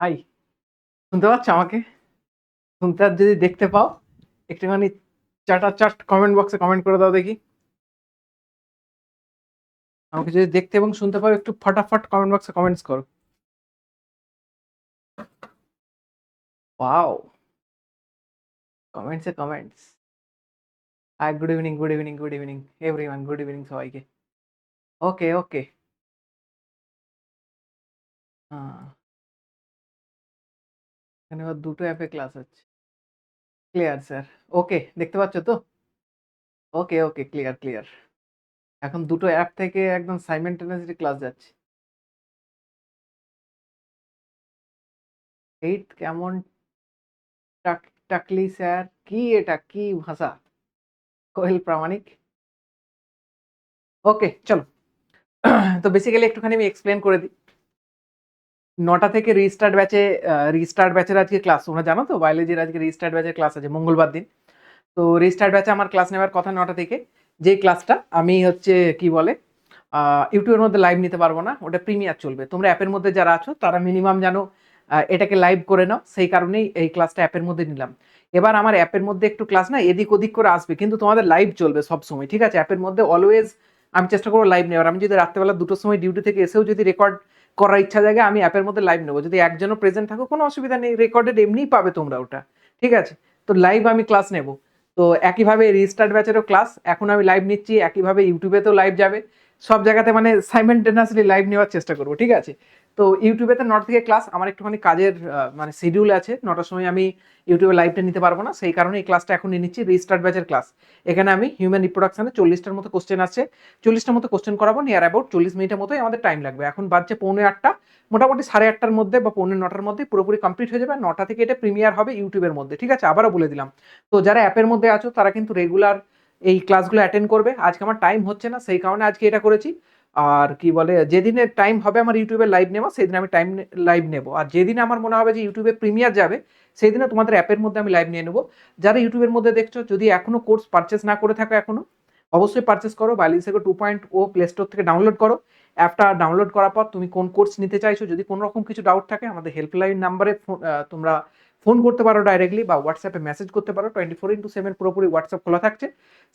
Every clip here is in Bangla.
হাই, শুনতে পাচ্ছ আমাকে? শুনতে আর যদি দেখতে পাও একটুখানি চাটাচাট কমেন্ট বক্সে কমেন্ট করে দাও দেখি। আমাকে যদি দেখতে এবং শুনতে পাও একটু ফটাফট কমেন্ট বক্সে কমেন্টস করো। ওয়াও, কমেন্টসে comments. Hi, good evening, good evening, good evening everyone, good evening সবাইকে। ওকে ওকে। এখানে আবার দুটো অ্যাপে ক্লাস হচ্ছে। Clear sir. ওকে, দেখতে পাচ্ছ তো? ওকে ওকে, ক্লিয়ার ক্লিয়ার। এখন দুটো অ্যাপ থেকে একদম সাইমেন্টেনিয়াসলি ক্লাস যাচ্ছে। এইট কেমন টাকলি স্যার? কি এটা, কি ভাষা? কোহেল প্রামাণিক। ওকে চলো। তো বেসিক্যালি একটুখানি আমি এক্সপ্লেন করে দিই। 9টা থেকে রিস্টার্ট ব্যাচের আজকে ক্লাস, তোমরা জানো তো বায়োলজির আজকে রিস্টার্ট ব্যাচের ক্লাস আছে মঙ্গলবার দিন। তো রিস্টার্ট ব্যাচে আমার ক্লাস নেওয়ার কথা 9টা থেকে। যেই ক্লাসটা আমি হচ্ছে কি বলে ইউটিউবের মধ্যে লাইভ নিতে পারবো না, ওটা প্রিমিয়ার চলবে। তোমরা অ্যাপের মধ্যে যারা আছো তারা মিনিমাম জানো এটাকে লাইভ করে নাও, সেই কারণেই এই ক্লাসটা অ্যাপের মধ্যে নিলাম। এবার আমার অ্যাপের মধ্যে একটু ক্লাস না এদিক ওদিক করে আসবে, কিন্তু তোমাদের লাইভ চলবে সব সময়, ঠিক আছে? অ্যাপের মধ্যে অলওয়েজ আমি চেষ্টা করবো লাইভ নেওয়ার। আমি যদি রাত্রেবেলা 2টোর সময় ডিউটি থেকে এসেও যদি রেকর্ড করার ইচ্ছা জায়গা, আমি অ্যাপের মধ্যে লাইভ নেবো। যদি একজনও প্রেজেন্ট থাকো কোনো অসুবিধা নেই, রেকর্ডেড এমনিই পাবে তোমরা ওটা, ঠিক আছে? তো লাইভ আমি ক্লাস নেব। তো একইভাবে রিস্টার্ট ব্যাচেরও ক্লাস এখন আমি লাইভ নিচ্ছি, একইভাবে ইউটিউবেতেও লাইভ যাবে। সব জায়গাতে মানে সাইমেন্টেনিয়াসলি লাইভ নেওয়ার চেষ্টা করবো, ঠিক আছে? তো ইউটিউবেতে 9টা থেকে ক্লাস, আমার একটুখানি কাজের মানে শিডিউল আছে, 9টার সময় আমি ইউটিউবে লাইভটা নিতে পারবো না, সেই কারণে এই ক্লাসটা এখন নিয়ে নিচ্ছি, রিস্টার্ট ব্যাচের ক্লাস। এখানে আমি হিউম্যান রিপ্রোডাকশনে 40টার মতো কোশ্চেন আছে, 40টার মতো কোশ্চেন করাবো। নিয়ার অ্যাবাউট 40 মিনিটের মতোই আমাদের টাইম লাগবে। এখন বাজছে 7:45, মোটামুটি 8:30টার মধ্যে বা 7:45টার মধ্যে পুরোপুরি কমপ্লিট হয়ে যাবে। 9টা থেকে এটা প্রিমিয়ার হবে ইউটিউবের মধ্যে, ঠিক আছে? আবারও বলে দিলাম। তো যারা অ্যাপের মধ্যে আছো তারা কিন্তু রেগুলার এই ক্লাসগুলো অ্যাটেন্ড করবে। আজকে আমার টাইম হচ্ছে না, সেই কারণে আজকে এটা করেছি। আর কি বলে, যেদিনে টাইম হবে আমার ইউটিউবে লাইভ নেওয়া, সেদিন আমি লাইভ নেব। আর যেদিন আমার মনে হবে যে ইউটিউবে প্রিমিয়ার যাবে, সেই দিনে তোমাদের অ্যাপের মধ্যে আমি লাইভ নিয়ে নেবো। যারা ইউটিউবের মধ্যে দেখছো, যদি এখনো কোর্স পারচেস না করে থাকো এখনো, অবশ্যই পারচেস করো। বায়োলজি 2.0 প্লে স্টোর থেকে ডাউনলোড করো। অ্যাপটা ডাউনলোড করার পর তুমি কোন কোর্স নিতে চাইছো, যদি কোনো রকম কিছু ডাউট থাকে আমাদের হেল্পলাইন নাম্বারে তোমরা ফোন করতে পারো ডাইরেক্টলি, বা হোয়াটসঅ্যাপে মেসেজ করতে পারো। 24x7 পুরোপুরি হোয়াটসঅ্যাপ খোলা থাকছে,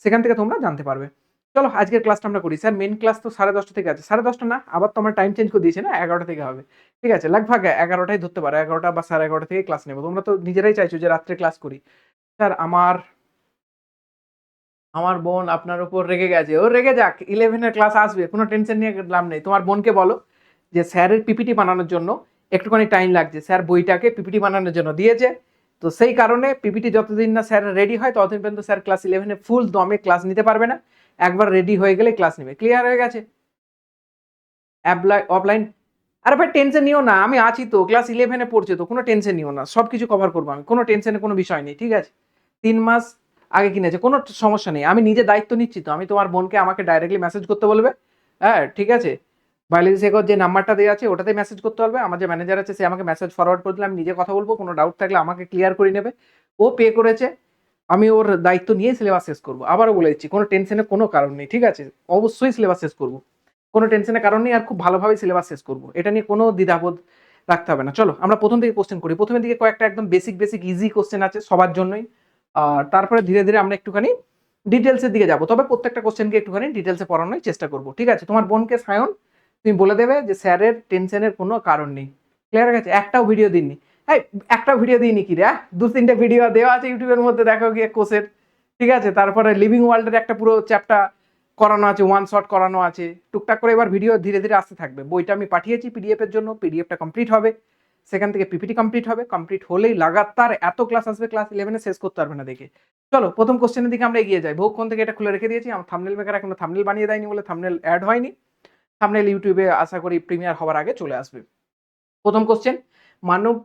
সেখান থেকে তোমরা জানতে পারবে। চলো আজকের ক্লাসটা আমরা করি। স্যার মেন ক্লাস তো 10:30 থেকে আছে। 10:30 না, আবার তো আমার টাইম চেঞ্জ করে দিয়েছে না, 11টা থেকে হবে, ঠিক আছে? লাগভাগ 11টাই ধরতে পারো, 11টা বা 11:30 থেকে ক্লাস নেবো। তোমরা তো নিজেরাই চাইছো যে রাত্রে ক্লাস করি। স্যার আমার আমার বোন আপনার উপর রেগে গেছে। ও রেগে যাক, 11-এর ক্লাস আসবে, কোনো টেনশন নিয়ে লাভ নেই। তোমার বোনকে বলো যে স্যারের পিপিটি বানানোর জন্য একটুখানি টাইম লাগছে, স্যার বইটাকে পিপিটি বানানোর জন্য দিয়েছে। তো সেই কারণে পিপিটি যতদিন না স্যার রেডি হয় ততদিন পর্যন্ত স্যার ক্লাস 11-এ ফুল দমে ক্লাস নিতে পারবে না। একবার রেডি হয়ে গেলে ক্লাস নেবে। ক্লিয়ার হয়ে গেছে? অফলাইন। আরে ভাই টেনশন নিও না, আমি আছি তো, ক্লাস 11-এ পড়ছে তো, কোনো টেনশন নিও না, সব কিছু কভার করবো আমি, কোনো টেনশনের কোনো বিষয় নেই, ঠিক আছে? 3 মাস আগে কিনেছে, কোনো সমস্যা নেই, আমি নিজে দায়িত্ব নিচ্ছি তো। আমি তোমার বোনকে আমাকে ডাইরেক্টলি মেসেজ করতে বলবে, হ্যাঁ ঠিক আছে? বায়োলজি শেখর যে নাম্বারটা দেওয়া আছে ওটাতে মেসেজ করতে হবে। আমার যে ম্যানেজার আছে সে আমাকে মেসেজ ফরওয়ার্ড করে দিলে আমি নিজে কথা বলবো, কোনো ডাউট থাকলে আমাকে ক্লিয়ার করে নেবে। ও পে করেছে, আমি ওর দায়িত্ব নিয়ে সিলেবাস শেষ করবো। আবারও বলে দিচ্ছি, কোনো টেনশনের কোনো কারণ নেই, ঠিক আছে? অবশ্যই সিলেবাস শেষ করবো, কোনো টেনশনের কারণ নেই, আর খুব ভালোভাবে সিলেবাস শেষ করবো, এটা নিয়ে কোনো দ্বিধাবোধ রাখতে হবে না। চলো আমরা প্রথম থেকে কোশ্চেন করি। প্রথমের দিকে কয়েকটা একদম বেসিক বেসিক ইজি কোশ্চেন আছে সবার জন্যই, আর তারপরে ধীরে ধীরে আমরা একটুখানি ডিটেলসের দিকে যাবো। তবে প্রত্যেকটা কোশ্চেনকে একটুখানি ডিটেলসে পড়ানোর চেষ্টা করবো, ঠিক আছে? তোমার বোনকে সায়ন তুমি বলে দেবে যে স্যারের টেনশনের কোনো কারণ নেই। ক্লিয়ার হয়ে গেছে? একটাও ভিডিও দিননি, এই একটাও ভিডিও দিইনি কি রে? 2-3টে ভিডিও দেওয়া আছে ইউটিউবের মধ্যে, দেখো গিয়ে কোর্সের, ঠিক আছে? তারপরে লিভিং ওয়ার্ল্ডের একটা পুরো চ্যাপ্টার করানো আছে, ওয়ান শট করানো আছে, টুকটাক করে এবার ভিডিও ধীরে ধীরে আসতে থাকবে। বইটা আমি পাঠিয়েছি পিডিএফ এর জন্য, পিডিএফটা কমপ্লিট হবে, সেখান থেকে পিপিটি কমপ্লিট হবে, কমপ্লিট হলেই লাগাতার এত ক্লাস আসবে, ক্লাস 11-এ শেষ করতে পারবে না দেখে। চলো প্রথম কোশ্চেনের দিকে আমরা এগিয়ে যাই। বহুক্ষণ থেকে এটা খুলে রেখে দিয়েছি, আমার থাম্বনেল মেকার এখনো থাম্বনেল বানিয়ে দেয়নি বলে থাম্বনেল অ্যাড হয়নি। থাম্বনেল ইউটিউবে আশা করি প্রিমিয়ার হওয়ার আগে চলে আসবে। প্রথম কোশ্চেন, মানব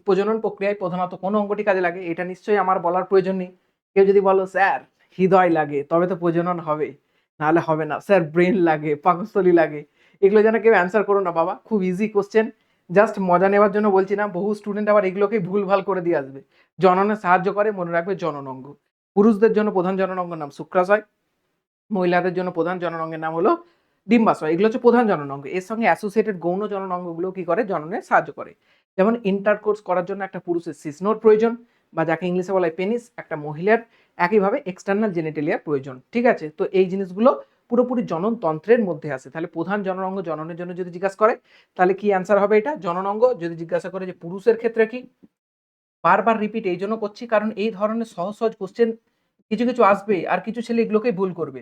প্রজনন প্রক্রিয়ায় প্রধানত কোন অঙ্গটি কাজে লাগে? এটা নিশ্চয়ই আমার বলার প্রয়োজন নেই। কেউ যদি বলো স্যার হৃদয় লাগে তবে তো প্রজনন হবে, নাহলে হবে না। স্যার ব্রেন লাগে, পাকস্থলী লাগে, এগুলো যেন কেউ অ্যান্সার করো না বাবা, খুব ইজি কোশ্চেন, জাস্ট মজা নেওয়ার জন্য বলছি না। বহু স্টুডেন্ট আবার এগুলোকেই ভুলভাল করে দিয়ে আসবে। জননে সাহায্য করে, মনে রাখবে জনন অঙ্গ। পুরুষদের জন্য প্রধান জনন অঙ্গের নাম শুক্রাশয়, মহিলাদের জন্য প্রধান জনন অঙ্গের নাম হলো ডিম্বাশয়। এগুলো হচ্ছে প্রধান জনন অঙ্গ। এর সঙ্গে অ্যাসোসিয়েটেড গৌণ জনন অঙ্গগুলো কি করে? জননে সাহায্য করে। যেমন ইন্টারকোর্স করার জন্য একটা পুরুষের সিস নোড প্রয়োজন, বা যাকে ইংলিশে বলা হয় পেনিস, একটা মহিলার একইভাবে এক্সটার্নাল জেনিটেলিয়ার প্রয়োজন। ঠিক আছে, তো এই জিনিসগুলো পুরোপুরি জননতন্ত্রের মধ্যে আছে। তাহলে প্রধান জননাঙ্গ জননের জন্য যদি জিজ্ঞাসা করে তাহলে কি অ্যান্সার হবে এটা জননাঙ্গ। যদি জিজ্ঞাসা করে যে পুরুষের ক্ষেত্রে কি, বারবার রিপিট এই জন্য করছি কারণ এই ধরনের সহজ সহজ কোশ্চেন কিছু কিছু আসবে, আর কিছু ছেলে এগুলোকেই ভুল করবে।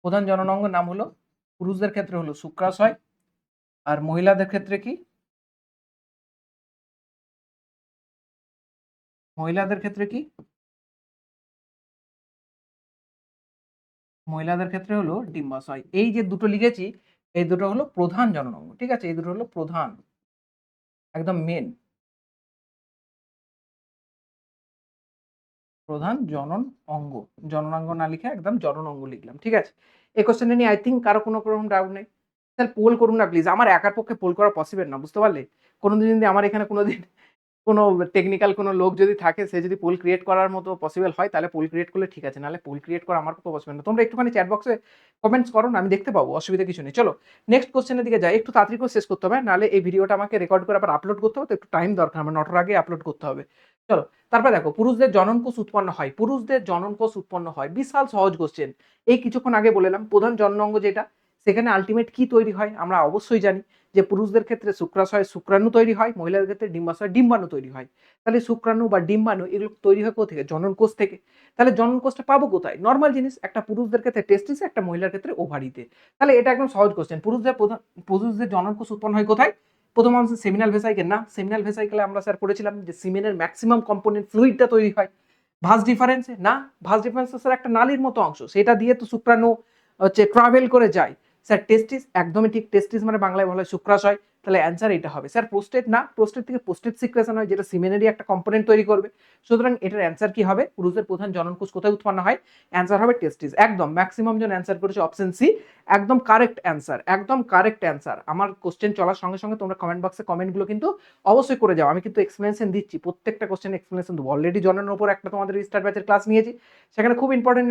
প্রধান জননাঙ্গের নাম হলো, পুরুষদের ক্ষেত্রে হলো শুক্রাশয়, আর মহিলাদের ক্ষেত্রে কি, মহিলাদের ক্ষেত্রে কি, মহিলাদের ক্ষেত্রে হলো ডিম্বাশয়। এই যে দুটো লিখেছি এই দুটো হলো প্রধান জননাঙ্গ। ঠিক আছে, এই দুটো হলো প্রধান, একদম মেন, প্রধান জনন অঙ্গ। জননাঙ্গ না লিখে একদম জনন অঙ্গ লিখলাম। ঠিক আছে, এই কোশ্চেনটা নিয়ে আই থিঙ্ক কারো কোনো রকম ডাউট নেই। স্যার পোল করুন না প্লিজ, আমার একার পক্ষে পোল করা পসিবল না, বুঝতে পারলে। কোনোদিন যদি আমার এখানে কোনোদিন কোনো টেকনিক্যাল কোনো লোক যদি থাকে, সে যদি পোল ক্রিয়েট করার মতো পসিবল হয় তাহলে পোল ক্রিয়েট করলে ঠিক আছে, নাহলে পোল ক্রিয়েট করা আমার পক্ষে পসিবল না। তোমরা একটুখানি চ্যাট বক্সে কমেন্টস করো না, আমি দেখতে পাবো, অসুবিধা কিছু নেই। চলো নেক্সট কোশ্চেনের দিকে যাই, একটু তাড়াতাড়ি করে শেষ করতে হবে, নাহলে এই ভিডিওটা আমাকে রেকর্ড করে আবার আপলোড করতে হবে, তো একটু টাইম দরকার, আমার 9টার আগে আপলোড করতে হবে। চলো তারপর দেখো, পুরুষদের জননকোষ উৎপন্ন হয়, পুরুষদের জননকোষ উৎপন্ন হয়, বিশাল সহজ কোশ্চেন। এই কিছুক্ষণ আগে বললাম প্রধান জননাঙ্গ যেটা, সেখানে আলটিমেট কি তৈরি হয় আমরা অবশ্যই জানি, যে পুরুষদের ক্ষেত্রে শুক্রাশয় শুক্রাণু তৈরি হয়, মহিলাদের ক্ষেত্রে ডিম্বাশয় ডিম্বাণু তৈরি হয়। তাহলে শুক্রাণু বা ডিম্বাণু এগুলো তৈরি হয় কোথা থেকে, জননকোষ থেকে। তাহলে জননকোষটা পাবো কোথায়, নর্মাল জিনিস, একটা পুরুষদের ক্ষেত্রে টেস্টিসে, একটা মহিলার ক্ষেত্রে ওভারিতে। তাহলে এটা একদম সহজ কোশ্চেন। পুরুষদের জননকোষ উৎপন্ন হয় কোথায়, প্রথম অংশ সেমিনাল ভেসাইকেল না, সেমিনাল ভেসাইকেলে আমরা স্যার পড়েছিলাম যে সিমেনের ম্যাক্সিমাম কম্পোনেন্ট ফ্লুইডটা তৈরি হয় ভাঁজ ডিফারেন্সে না, ভাঁজ ডিফারেন্স স্যার একটা নালীর মতো অংশ, সেটা দিয়ে তো শুক্রাণু হচ্ছে ট্রাভেল করে যায়। স্যার টেস্টিস, একদমই ঠিক, টেস্টিস মানে বাংলায় বলা হয় শুক্রাশয়। তাহলে অ্যান্সার এটা হবে। স্যার প্রোস্টেট না, প্রোস্টেট থেকে প্রোস্টেট সিক্রেশন হয়, যেটা সিমেনেরই একটা কম্পোনেন্ট তৈরি করবে। সুতরাং এটার অ্যান্সার কি হবে, পুরুষের প্রধান জননকোষ কোথায় উৎপন্ন হয়, অ্যান্সার হবে টেস্টিস। একদম ম্যাক্সিমাম জন অ্যান্সার করেছে অপশন সি, একদম কারেক্ট অ্যান্সার, একদম কারেক্ট অ্যান্সার। আমার কোশ্চেন চলার সঙ্গে সঙ্গে তোমরা কমেন্ট বক্সে কমেন্টগুলো কিন্তু অবশ্যই করে যাও, আমি কিন্তু এক্সপ্লেনেশন দিচ্ছি, প্রত্যেকটা কোশ্চেন এক্সপ্লেনেশন দেবো। অলরেডি জনের উপর একটা তোমাদের রিস্টার্ট ব্যাচের ক্লাস নিয়েছি, সেখানে খুব ইম্পর্টেন্ট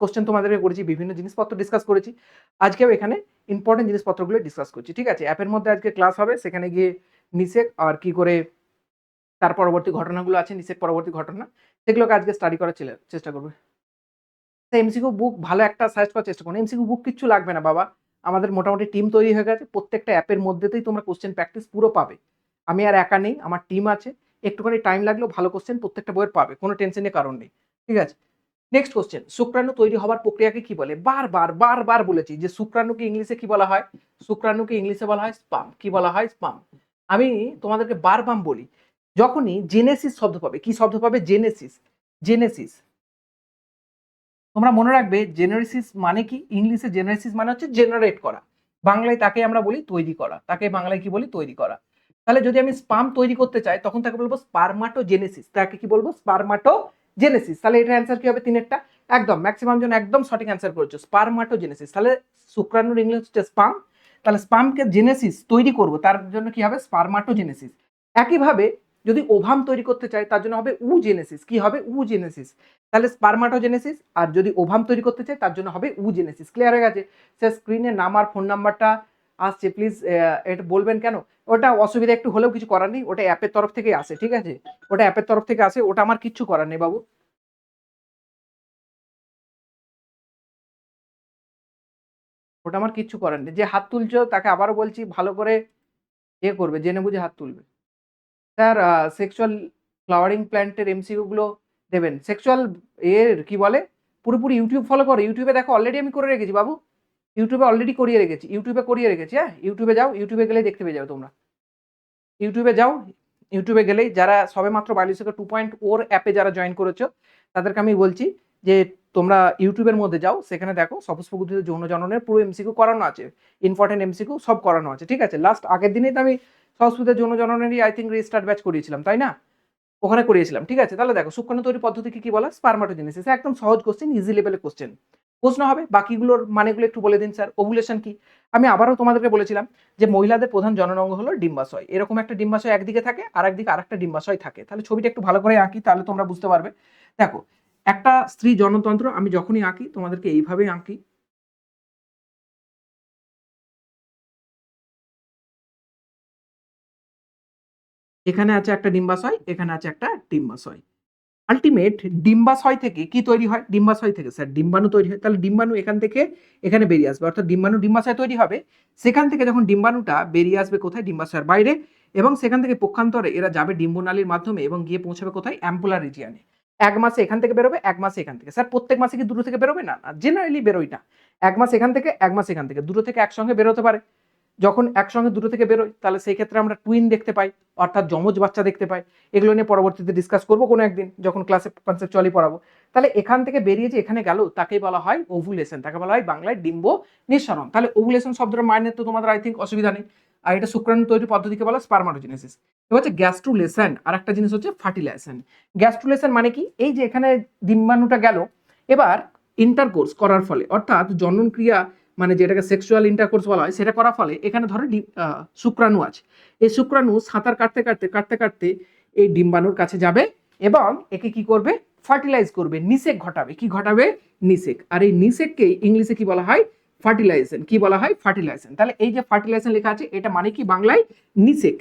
কোশ্চেন তোমাদেরকে করেছি, বিভিন্ন জিনিসপত্র ডিসকাস করেছি। আজকেও এখানে ইম্পর্টেন্ট জিনিসপত্রগুলো ডিসকাস করছি। ঠিক আছে, অ্যাপের মধ্যে আজকে ক্লাস হবে, সেখানে গিয়ে নিষেক আর কি করে তার পরবর্তী ঘটনাগুলো আছে, নিষেক পরবর্তী ঘটনা, সেগুলোকে আজকে স্টাডি করার চেষ্টা করবে। এমসিকিউ বুক ভালো একটা সাজেস্ট করার চেষ্টা করুন। এমসিকিউ বুক কিচ্ছু লাগবে না বাবা, আমাদের মোটামুটি টিম তৈরি হয়ে গেছে, প্রত্যেকটা অ্যাপের মধ্যেতেই তোমরা কোশ্চেন প্র্যাকটিস পুরো পাবে। আমি আর একা নেই, আমার টিম আছে, একটুখানি টাইম লাগলেও ভালো কোশ্চেন প্রত্যেকটা বইয়ের পাবে, কোনো টেনশনের কারণ নেই। ঠিক আছে, নেক্সট কোশ্চেন, শুক্রাণু তৈরি হওয়ার প্রক্রিয়াকে কি বলে, বারবার বারবার বলেছি যে শুক্রাণুকে ইংলিশে কি বলা হয়, শুক্রাণুকে ইংলিশে বলা হয় স্পাম। কি বলা হয়, স্পাম। আমি তোমাদেরকে বারবার বলি, যখনই জেনেসিস শব্দ পাবে, কি শব্দ পাবে, জেনেসিস, জেনেসিস, তোমরা মনে রাখবে জেনারেসিস মানে কি, ইংলিশে জেনারেসিস মানে হচ্ছে জেনারেট করা, বাংলায় তাকে আমরা বলি তৈরি করা, তাকে বাংলায় কি বলি, তৈরি করা। তাহলে যদি আমি স্পাম তৈরি করতে চাই তখন তাকে বলবো স্পারমাটোজেনেসিস, তাকে কি বলবো, স্পারমাটোজেনেসিস। তাহলে এটা অ্যান্সার কি হবে, তিনেরটা একদম ম্যাক্সিমাম জন একদম সঠিক অ্যান্সার করেছো, স্পারমাটোজেনেসিস। তাহলে শুক্রাণুর ইংলিশ হচ্ছে স্পাম, তাহলে স্পামকে জেনেসিস তৈরি করব, তার জন্য কি হবে, স্পারমাটোজেনেসিস। একইভাবে যদি ওভাম তৈরি করতে চাই তার জন্য হবে উজেনেসিস, কি হবে, উজেনেসিস। তাহলে স্পারমাটোজেনেসিস, আর যদি ওভাম তৈরি করতে চাই তার জন্য হবে উজেনেসিস। ক্লিয়ার হয়ে গেছে স্যার, স্ক্রিনে নাম আর ফোন নাম্বারটা আসছে, প্লিজ এটা বলবেন কেন, ওটা অসুবিধা একটু হলেও কিছু করার নেই, ওটা অ্যাপের তরফ থেকে আসে। ঠিক আছে, ওটা অ্যাপের তরফ থেকে আসে, ওটা আমার কিচ্ছু করার নেই বাবু, ওটা আমার কিচ্ছু করার নেই। যে হাত তুলছো তাকে আবারও বলছি ভালো করে করবে, জেনে বুঝে হাত তুলবে। স্যার সেক্সুয়াল ফ্লাওয়ারিং প্ল্যান্টের এমসিকিউ গুলো দেবেন, সেক্সুয়াল এর কি বলে, পুরোপুরি ইউটিউব ফলো করো, ইউটিউবে দেখো, অলরেডি আমি করে রেখেছি বাবু, ইউটিউবে অলরেডি করিয়ে রেখেছি, ইউটিউবে করিয়ে রেখেছি। হ্যাঁ, ইউটিউবে যাও, ইউটিউবে গেলেই দেখতে পেয়ে যাবে তোমরা, ইউটিউবে যাও, ইউটিউবে গেলেই যারা সবে মাত্র বায়োলজিক্যাল 2.0 অ্যাপে যারা জয়েন করেছো তাদেরকে আমি বলছি যে তোমরা ইউটিউবের মধ্যে যাও, সেখানে দেখো সপুষ্পগুচ্ছিত যৌন জননের পুরো এমসিকিউ করানো আছে, ইম্পর্টেন্ট এমসিকিউ সব করানো আছে। ঠিক আছে, লাস্ট আগের দিনেই তো আমি সপুষ্পিত যৌন জননেরই আই থিঙ্ক রিস্টার্ট ব্যাচ করিয়েছিলাম, তাই না, ওখানে করিয়েছিলাম। ঠিক আছে, তাহলে দেখো শুক্রাণু তৈরি পদ্ধতিকে কি বলা, স্পারমাটোজেনেসিস, একদম সহজ কোশ্চেন, ইজি লেভেলের কোশ্চেন। প্রশ্ন হবে বাকিগুলোর মানেগুলো একটু বলে দিন স্যার, ওভুলেশন কি, আমি আবারও তোমাদেরকে বলেছিলাম যে মহিলাদের প্রধান জননাঙ্গ হলো ডিম্বাশয়, এরকম একটা ডিম্বাশয় একদিকে থাকে আর একদিকে আরেকটা ডিম্বাশয় থাকে। তাহলে ছবিটা একটু ভালো করে আঁকি, তাহলে তোমরা বুঝতে পারবে। দেখো, একটা স্ত্রী জনতন্ত্র আমি যখনই আঁকি তোমাদেরকে এইভাবেই আঁকি, এখানে আছে একটা ডিম্বাশয়, এখানে আছে একটা ডিম্বাশয়। আলটিমেট ডিম্বাশয় থেকে কি তৈরি হয়? ডিম্বাশয় থেকে স্যার ডিম্বাণু তৈরি হয়। তাহলে ডিম্বাণু এখান থেকে এখানে বেরিয়ে আসবে, অর্থাৎ ডিম্বাণু ডিম্বাশয় তৈরি হবে। সেখান থেকে যখন ডিম্বাণুটা বেরিয়ে আসবে কোথায়? ডিম্বাশয়ের বাইরে, এবং সেখান থেকে পক্ষান্তরে এরা যাবে ডিম্বনালীর মাধ্যমে এবং গিয়ে পৌঁছাবে কোথায়? অ্যাম্পুলার রিজিয়নে। এক মাসে এখান থেকে বেরোবে, এক মাসে এখান থেকে। স্যার প্রত্যেক মাসে কি দুটো থেকে বেরোবে? না, না, জেনারেলি বেরোয় না। এক মাস এখান থেকে, এক মাস এখান থেকে, দুটো থেকে একসঙ্গে বেরোতে পারে। যখন একসঙ্গে দুটো থেকে বেরোয় তাহলে সেই ক্ষেত্রে আমরা টুইন দেখতে পাই, অর্থাৎ যমজ বাচ্চা দেখতে পাই। এগুলো নিয়ে পরবর্তীতে ডিসকাস করবো কোনো একদিন যখন ক্লাসে কনসেপচুয়ালি পড়াবো। তাহলে এখান থেকে বেরিয়ে যে এখানে গেল তাকেই বলা হয় ওভুলেশন, তাকে বলা হয় বাংলায় ডিম্ব নিঃসরণ। তাহলে ওভুলেশন শব্দের মানে তো তোমাদের আই থিঙ্ক অসুবিধা নেই। আর এটা শুক্রাণু তৈরির পদ্ধতিকে বলা স্পারমাটোজেনেসিস। এবার হচ্ছে গ্যাস্ট্রুলেশন, আর একটা জিনিস হচ্ছে ফার্টিলাইজেশন। গ্যাস্ট্রুলেশন মানে কি? এই যে এখানে ডিম্বাণুটা গেল, এবার ইন্টারকোর্স করার ফলে, অর্থাৎ জনন ক্রিয়া মানে যেটাকে সেক্সুয়াল ইন্টারকোর্স বলা হয়, সেটা করার ফলে এখানে ধরো শুক্রাণু আছে। এই শুক্রাণু সাঁতার কাটতে কাটতে কাটতে কাটতে এই ডিম্বাণুর কাছে যাবে এবং একে কি করবে? ফার্টিলাইজ করবে, নিষেক ঘটাবে। কি ঘটাবে? নিষেক। আর এই নিষেককে ইংলিশে কি বলা হয়? ফার্টিলাইজেশন। কি বলা হয়? ফার্টিলাইজেশন। তাহলে এই যে ফার্টিলাইজেশন লেখা আছে, এটা মানে কি বাংলায়? নিষেক।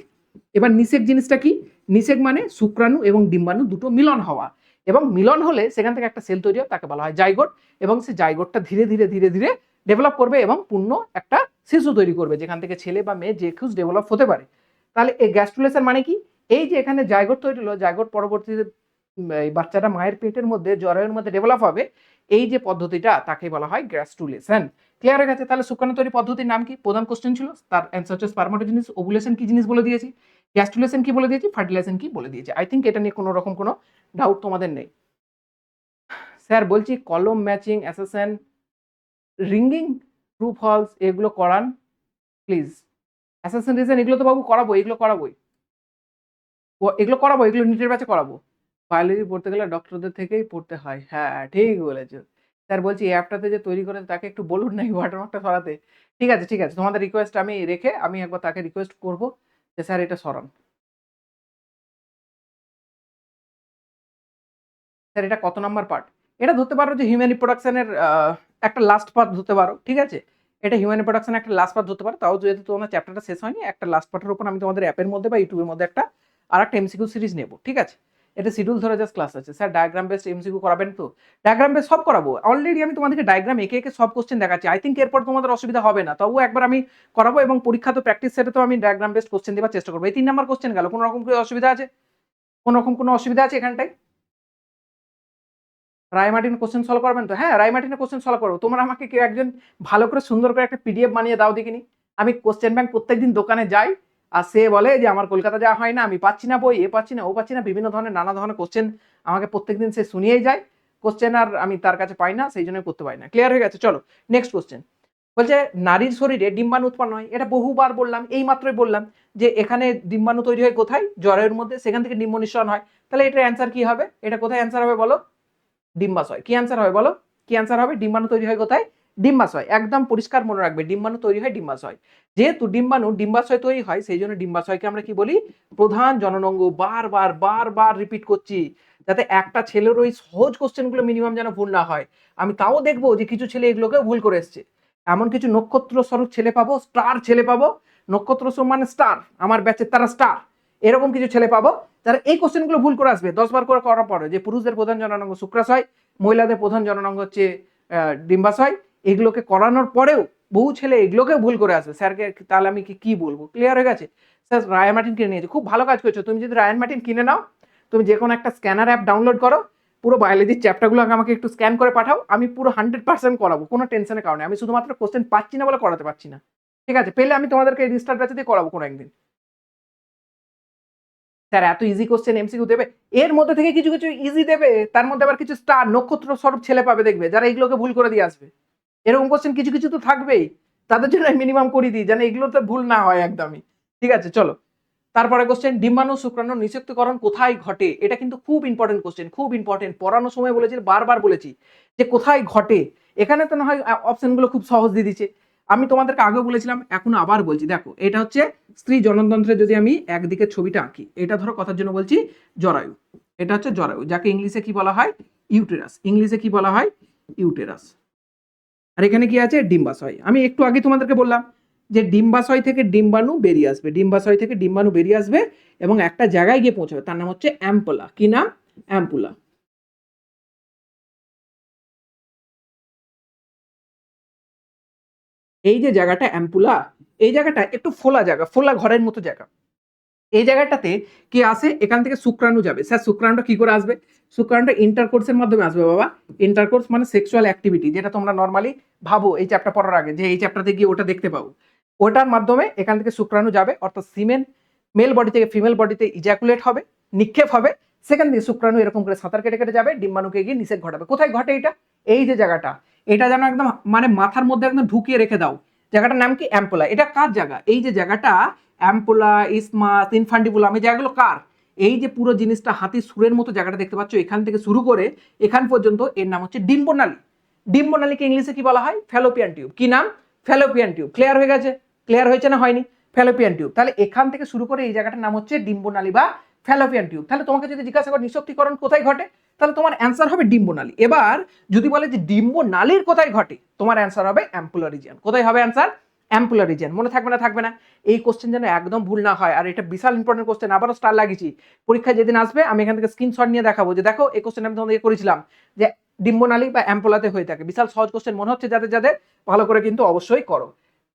এবার নিষেক জিনিসটা কি? নিষেক মানে শুক্রাণু এবং ডিম্বাণু দুটো মিলন হওয়া, এবং মিলন হলে সেখান থেকে একটা সেল তৈরি হয়, তাকে বলা হয় জাইগোট। এবং সেই জাইগোটটা ধীরে ধীরে ধীরে ধীরে ডেভেলপ করবে এবং পূর্ণ একটা শিশু তৈরি করবে, যেখান থেকে ছেলে বা মেয়ে যে খুশ ডেভেলপ হতে পারে। তাহলে এই গ্যাস্ট্রুলেশন মানে কি? এই যে এখানে জাইগোট তৈরি হলো, জাইগোট পরবর্তীতে এই বাচ্চাটা মায়ের পেটের মধ্যে জরায়ুর মধ্যে ডেভেলপ হবে, এই যে পদ্ধতিটা তাকে বলা হয় গ্যাস্ট্রুলেশন। ক্লিয়ার হয়ে গেছে? তাহলে শুক্রাণু তৈরি পদ্ধতির নাম কি? প্রধান কোশ্চেন ছিল, তার অ্যান্সার হচ্ছে স্পারমাটোজেনেসিস। ওভুলেশন কি জিনিস বলে দিয়েছি, গ্যাস্ট্রুলেশন কি বলে দিয়েছি, ফার্টিলাইজেশন কি বলে দিয়েছি। আই থিঙ্ক এটা নিয়ে কোনো রকম কোনো ডাউট তোমাদের নেই। স্যার বলছি কলম ম্যাচিং, অ্যাসেশন, রিঙ্গিং, ট্রু ফলস এগুলো করান প্লিজ। অ্যাসাসিন রিজন এগুলো তো বাবু করাবো, এগুলো করাবোই, এগুলো করাবো, এগুলো নিটের ব্যাচে করাবো। বায়োলজি পড়তে গেলে ডক্টরদের থেকেই পড়তে হয়। হ্যাঁ ঠিক বলেছো স্যার। বলছি এই অ্যাপটাতে যে তৈরি করে তাকে একটু বলুন না এই ওয়াটারমার্কটা সরাতে। ঠিক আছে ঠিক আছে, তোমাদের রিকোয়েস্ট আমি রেখে আমি একবার তাকে রিকোয়েস্ট করবো যে স্যার এটা সরান। স্যার এটা কত নাম্বার পার্ট? এটা ধরতে পারো যে হিউম্যান রিপ্রোডাকশনের একটা লাস্ট পার্ট ধরতে পারো, ঠিক আছে? এটা হিউম্যান রিপ্রোডাকশনের একটা লাস্ট পার্ট ধরতে পারো। তাও যেহেতু তোমার চ্যাপ্টারটা শেষ হয়নি, একটা লাস্ট পার্টের উপর আমি তোমাদের অ্যাপের মধ্যে বা ইউটিউবের মধ্যে একটা আর একটা এমসিকিউ সিরিজ নেবো, ঠিক আছে? এটা শিডিউল ধরে জাস্ট ক্লাস আছে। স্যার ডায়াগ্রাম বেসড এমসিকিউ করাবেন তো? ডায়াগ্রাম বেস সব করাবো, অলরেডি আমি তোমাদেরকে ডায়াগ্রাম এঁকে এঁকে সব কোশ্চেন দেখাচ্ছি। আই থিঙ্ক এরপর তোমাদের অসুবিধা হবে না, তবুও একবার আমি করাবো, এবং পরীক্ষা তো প্র্যাকটিস সেটে তো আমি ডায়াগ্রাম বেসড কোশ্চেন দেওয়ার চেষ্টা করবো। এই 3 নাম্বার কোশ্চেন গেল, কোনো রকম কোনো অসুবিধা আছে? কোনো রকম কোনো অসুবিধা আছে এখানটায়? রায়মার্টিনের কোশ্চেন সলভ করবেন তো? হ্যাঁ রায়মার্টিনের কোশ্চেন সলভ করবো। তোমরা আমাকে কেউ একজন ভালো করে সুন্দর করে একটা পিডিএফ বানিয়ে দাও দেখিনি। আমি কোশ্চেন ব্যাংক প্রত্যেকদিন দোকানে যাই, আর সে বলে যে আমার কলকাতা যাওয়া হয় না, আমি পাচ্ছি না বই, এ পাচ্ছি না ও পাচ্ছি না, বিভিন্ন ধরনের নানা ধরনের কোশ্চেন আমাকে প্রত্যেকদিন সে শুনিয়েই যায়। কোশ্চেন আর আমি তার কাছে পাই না, সেই জন্য করতে পারি না। ক্লিয়ার হয়ে গেছে? চলো নেক্সট কোশ্চেন। বলছে নারীর শরীরে ডিম্বাণু উৎপন্ন হয়, এটা বহুবার বললাম, এই মাত্রই বললাম যে এখানে ডিম্বাণু তৈরি হয় কোথায়? জরায়ুর মধ্যে, সেখান থেকে ডিম্ব নিঃসরণ হয়। তাহলে এটার অ্যান্সার কি হবে? এটা কোথায় অ্যান্সার হবে বলো? ডিম্বাশয়। কি অ্যান্সার হবে বলো? কি অ্যান্সার হবে? ডিম্বাণু তৈরি হয় কোথায়? ডিম্বাশয়। একদম পরিষ্কার মনে রাখবে, ডিম্বাণু তৈরি হয় ডিম্বাশয়। যেহেতু ডিম্বাণু ডিম্বাশয় তৈরি হয়, সেই জন্য ডিম্বাশয়কে আমরা কি বলি? প্রধান জননাঙ্গ। বারবার বারবার রিপিট করছি, যাতে একটা ছেলের ওই সহজ কোশ্চেনগুলো মিনিমাম যেন ভুল না হয়। আমি তাও দেখবো যে কিছু ছেলে এগুলোকে ভুল করে এসছে। এমন কিছু নক্ষত্র স্বরূপ ছেলে পাবো, স্টার ছেলে পাবো। নক্ষত্র স্বরূপ মানে স্টার, আমার ব্যাচের তারা স্টার। এরকম কিছু ছেলে পাবো যারা এই কোশ্চেনগুলো ভুল করে আসবে 10 বার করে করার পরে, যে পুরুষদের প্রধান জননাঙ্গ শুক্রাশয়, মহিলাদের প্রধান জননাঙ্গ হচ্ছে ডিম্বাশয়। এগুলোকে করানোর পরেও বহু ছেলে এগুলোকে ভুল করে আসবে। স্যারকে তাহলে আমি কি বলবো? ক্লিয়ার হয়ে গেছে? স্যার রায়ান মার্টিন কিনে নিয়েছে, খুব ভালো কাজ করেছো। তুমি যদি রায়ান মার্টিন কিনে নাও, তুমি যে কোনো একটা স্ক্যানার অ্যাপ ডাউনলোড করো, পুরো বায়োলজির চ্যাপ্টারগুলো আমাকে একটু স্ক্যান করে পাঠাও, আমি পুরো 100% করাবো, কোনো টেনশনের কারণে। আমি শুধুমাত্র কোশ্চেন পাচ্ছি না বলে করাতে পারছি না, ঠিক আছে? পেলে আমি তোমাদেরকে রিস্টার্ট ব্যাচে দিয়ে করাবো কোনো একদিন। স্যার এত ইজি কোশ্চেন এমসিকিউ দেবে, এর মধ্যে থেকে কিছু কিছু ইজি দেবে, তার মধ্যে আবার কিছু স্টার নক্ষত্র স্বরূপ ছেলে পাবে দেখবে, যারা এগুলোকে ভুল করে দিয়ে আসবে। এরকম কোশ্চেন কিছু কিছু তো থাকবেই, তাদের জন্য মিনিমাম করে দিই যেন এগুলো তো ভুল না হয় একদমই। ঠিক আছে চলো, তারপরে কোশ্চেন, ডিম্বাণু শুক্রাণু নিষেক্তকরণ কোথায় ঘটে? এটা কিন্তু খুব ইম্পর্টেন্ট কোশ্চেন, খুব ইম্পর্টেন্ট। পড়ানোর সময় বলেছি, বারবার বলেছি যে কোথায় ঘটে। এখানে তো না হয় অপশনগুলো খুব সহজ দিয়ে দিচ্ছে। আমি তোমাদেরকে আগেও বলেছিলাম, এখন আবার বলছি, দেখো এটা হচ্ছে স্ত্রী জননতন্ত্রে। যদি আমি একদিকে ছবিটা আঁকি, এটা ধরো কথার জন্য বলছি জরায়ু, এটা হচ্ছে জরায়ু, যাকে ইংলিশে কি বলা হয়? ইউটেরাস। ইংলিশে কি বলা হয়? ইউটেরাস। আর এখানে কি আছে? ডিম্বাশয়। আমি একটু আগে তোমাদেরকে বললাম যে ডিম্বাশয় থেকে ডিম্বাণু বেরিয়ে আসবে, ডিম্বাশয় থেকে ডিম্বাণু বেরিয়ে আসবে এবং একটা জায়গায় গিয়ে পৌঁছাবে, তার নাম হচ্ছে অ্যাম্পুলা। কি নাম? অ্যাম্পুলা। এই যে জায়গাটা অ্যাম্পুলা, এই জায়গাটা একটু ফোলা জায়গা, ফোলা ঘরের মতো জায়গা। এই জায়গাটাতে কি আসে, এখান থেকে শুক্রাণু যাবে। স্যার শুক্রাণুটা কি করে আসবে? শুক্রাণুটা ইন্টারকোর্সের মাধ্যমে আসবে বাবা। ইন্টারকোর্স মানে সেক্সুয়াল অ্যাক্টিভিটি, যেটা তোমরা নর্মালি ভাবো এই চ্যাপ্টার পড়ার আগে যে এই চ্যাপ্টারতে গিয়ে ওটা দেখতে পাবো। ওটার মাধ্যমে এখান থেকে শুক্রাণু যাবে, অর্থাৎ সিমেন মেল বডি থেকে ফিমেল বডিতে ইজাকুলেট হবে, নিক্ষেপ হবে। সেখান থেকে শুক্রাণু এরকম করে সাঁতার কেটে কেটে যাবে, ডিম্বাণুকে গিয়ে নিষেক ঘটাবে। কোথায় ঘটে এটা? এই যে জায়গাটা, এটা যেন একদম মানে মাথার মধ্যে একদম ঢুকিয়ে রেখে দাও। জায়গাটার নাম কি? অ্যাম্পোলা। এটা কার জায়গা? এই যে জায়গাটা অ্যাম্পোলা, ইসমাস, ইনফান্ডিবুলাম, এই জায়গাগুলো কার? এই যে পুরো জিনিসটা হাতির সুরের মতো জায়গাটা দেখতে পাচ্ছ, এখান থেকে শুরু করে এখান পর্যন্ত এর নাম হচ্ছে ডিম্বনালী। ডিম্বনালীকে ইংলিশে কি বলা হয়? Fallopian tube. কি নাম? Fallopian tube. ক্লিয়ার হয়ে গেছে? ক্লিয়ার হয়েছে না হয়নি? Fallopian tube. তাহলে এখান থেকে শুরু করে এই জায়গাটার নাম হচ্ছে ডিম্বনালী বা ফ্যালোপিয়ান টিউব। তাহলে তোমাকে যদি জিজ্ঞাসা করে নিঃশক্তিকরণ কোথায় ঘটে, তাহলে তোমার অ্যান্সার হবে ডিম্বনালী। এবার যদি বলে যে ডিম্বনালীর কোথায় ঘটে, তোমার অ্যান্সার হবে অ্যাম্পুলার রিজিয়ন। কোথায় হবে অ্যান্সার? অ্যাম্পুলার রিজিয়ন। মনে থাকবে না? থাকবে না? এই কোশ্চেন যেন একদম ভুল না হয়, আর এটা বিশাল ইম্পর্টেন্ট কোশ্চেন। আবারও স্টার লাগিয়েছি, পরীক্ষায় যেদিন আসবে আমি এখান থেকে স্ক্রিনশট নিয়ে দেখাবো যে দেখো এই কোশ্চেন আমি তোমাদের করেছিলাম যে ডিম্বনালী বা অ্যাম্পোলাতে হয়ে থাকে। বিশাল সহজ কোশ্চেন মনে হচ্ছে যাদের যাদের, ভালো করে কিন্তু অবশ্যই করো।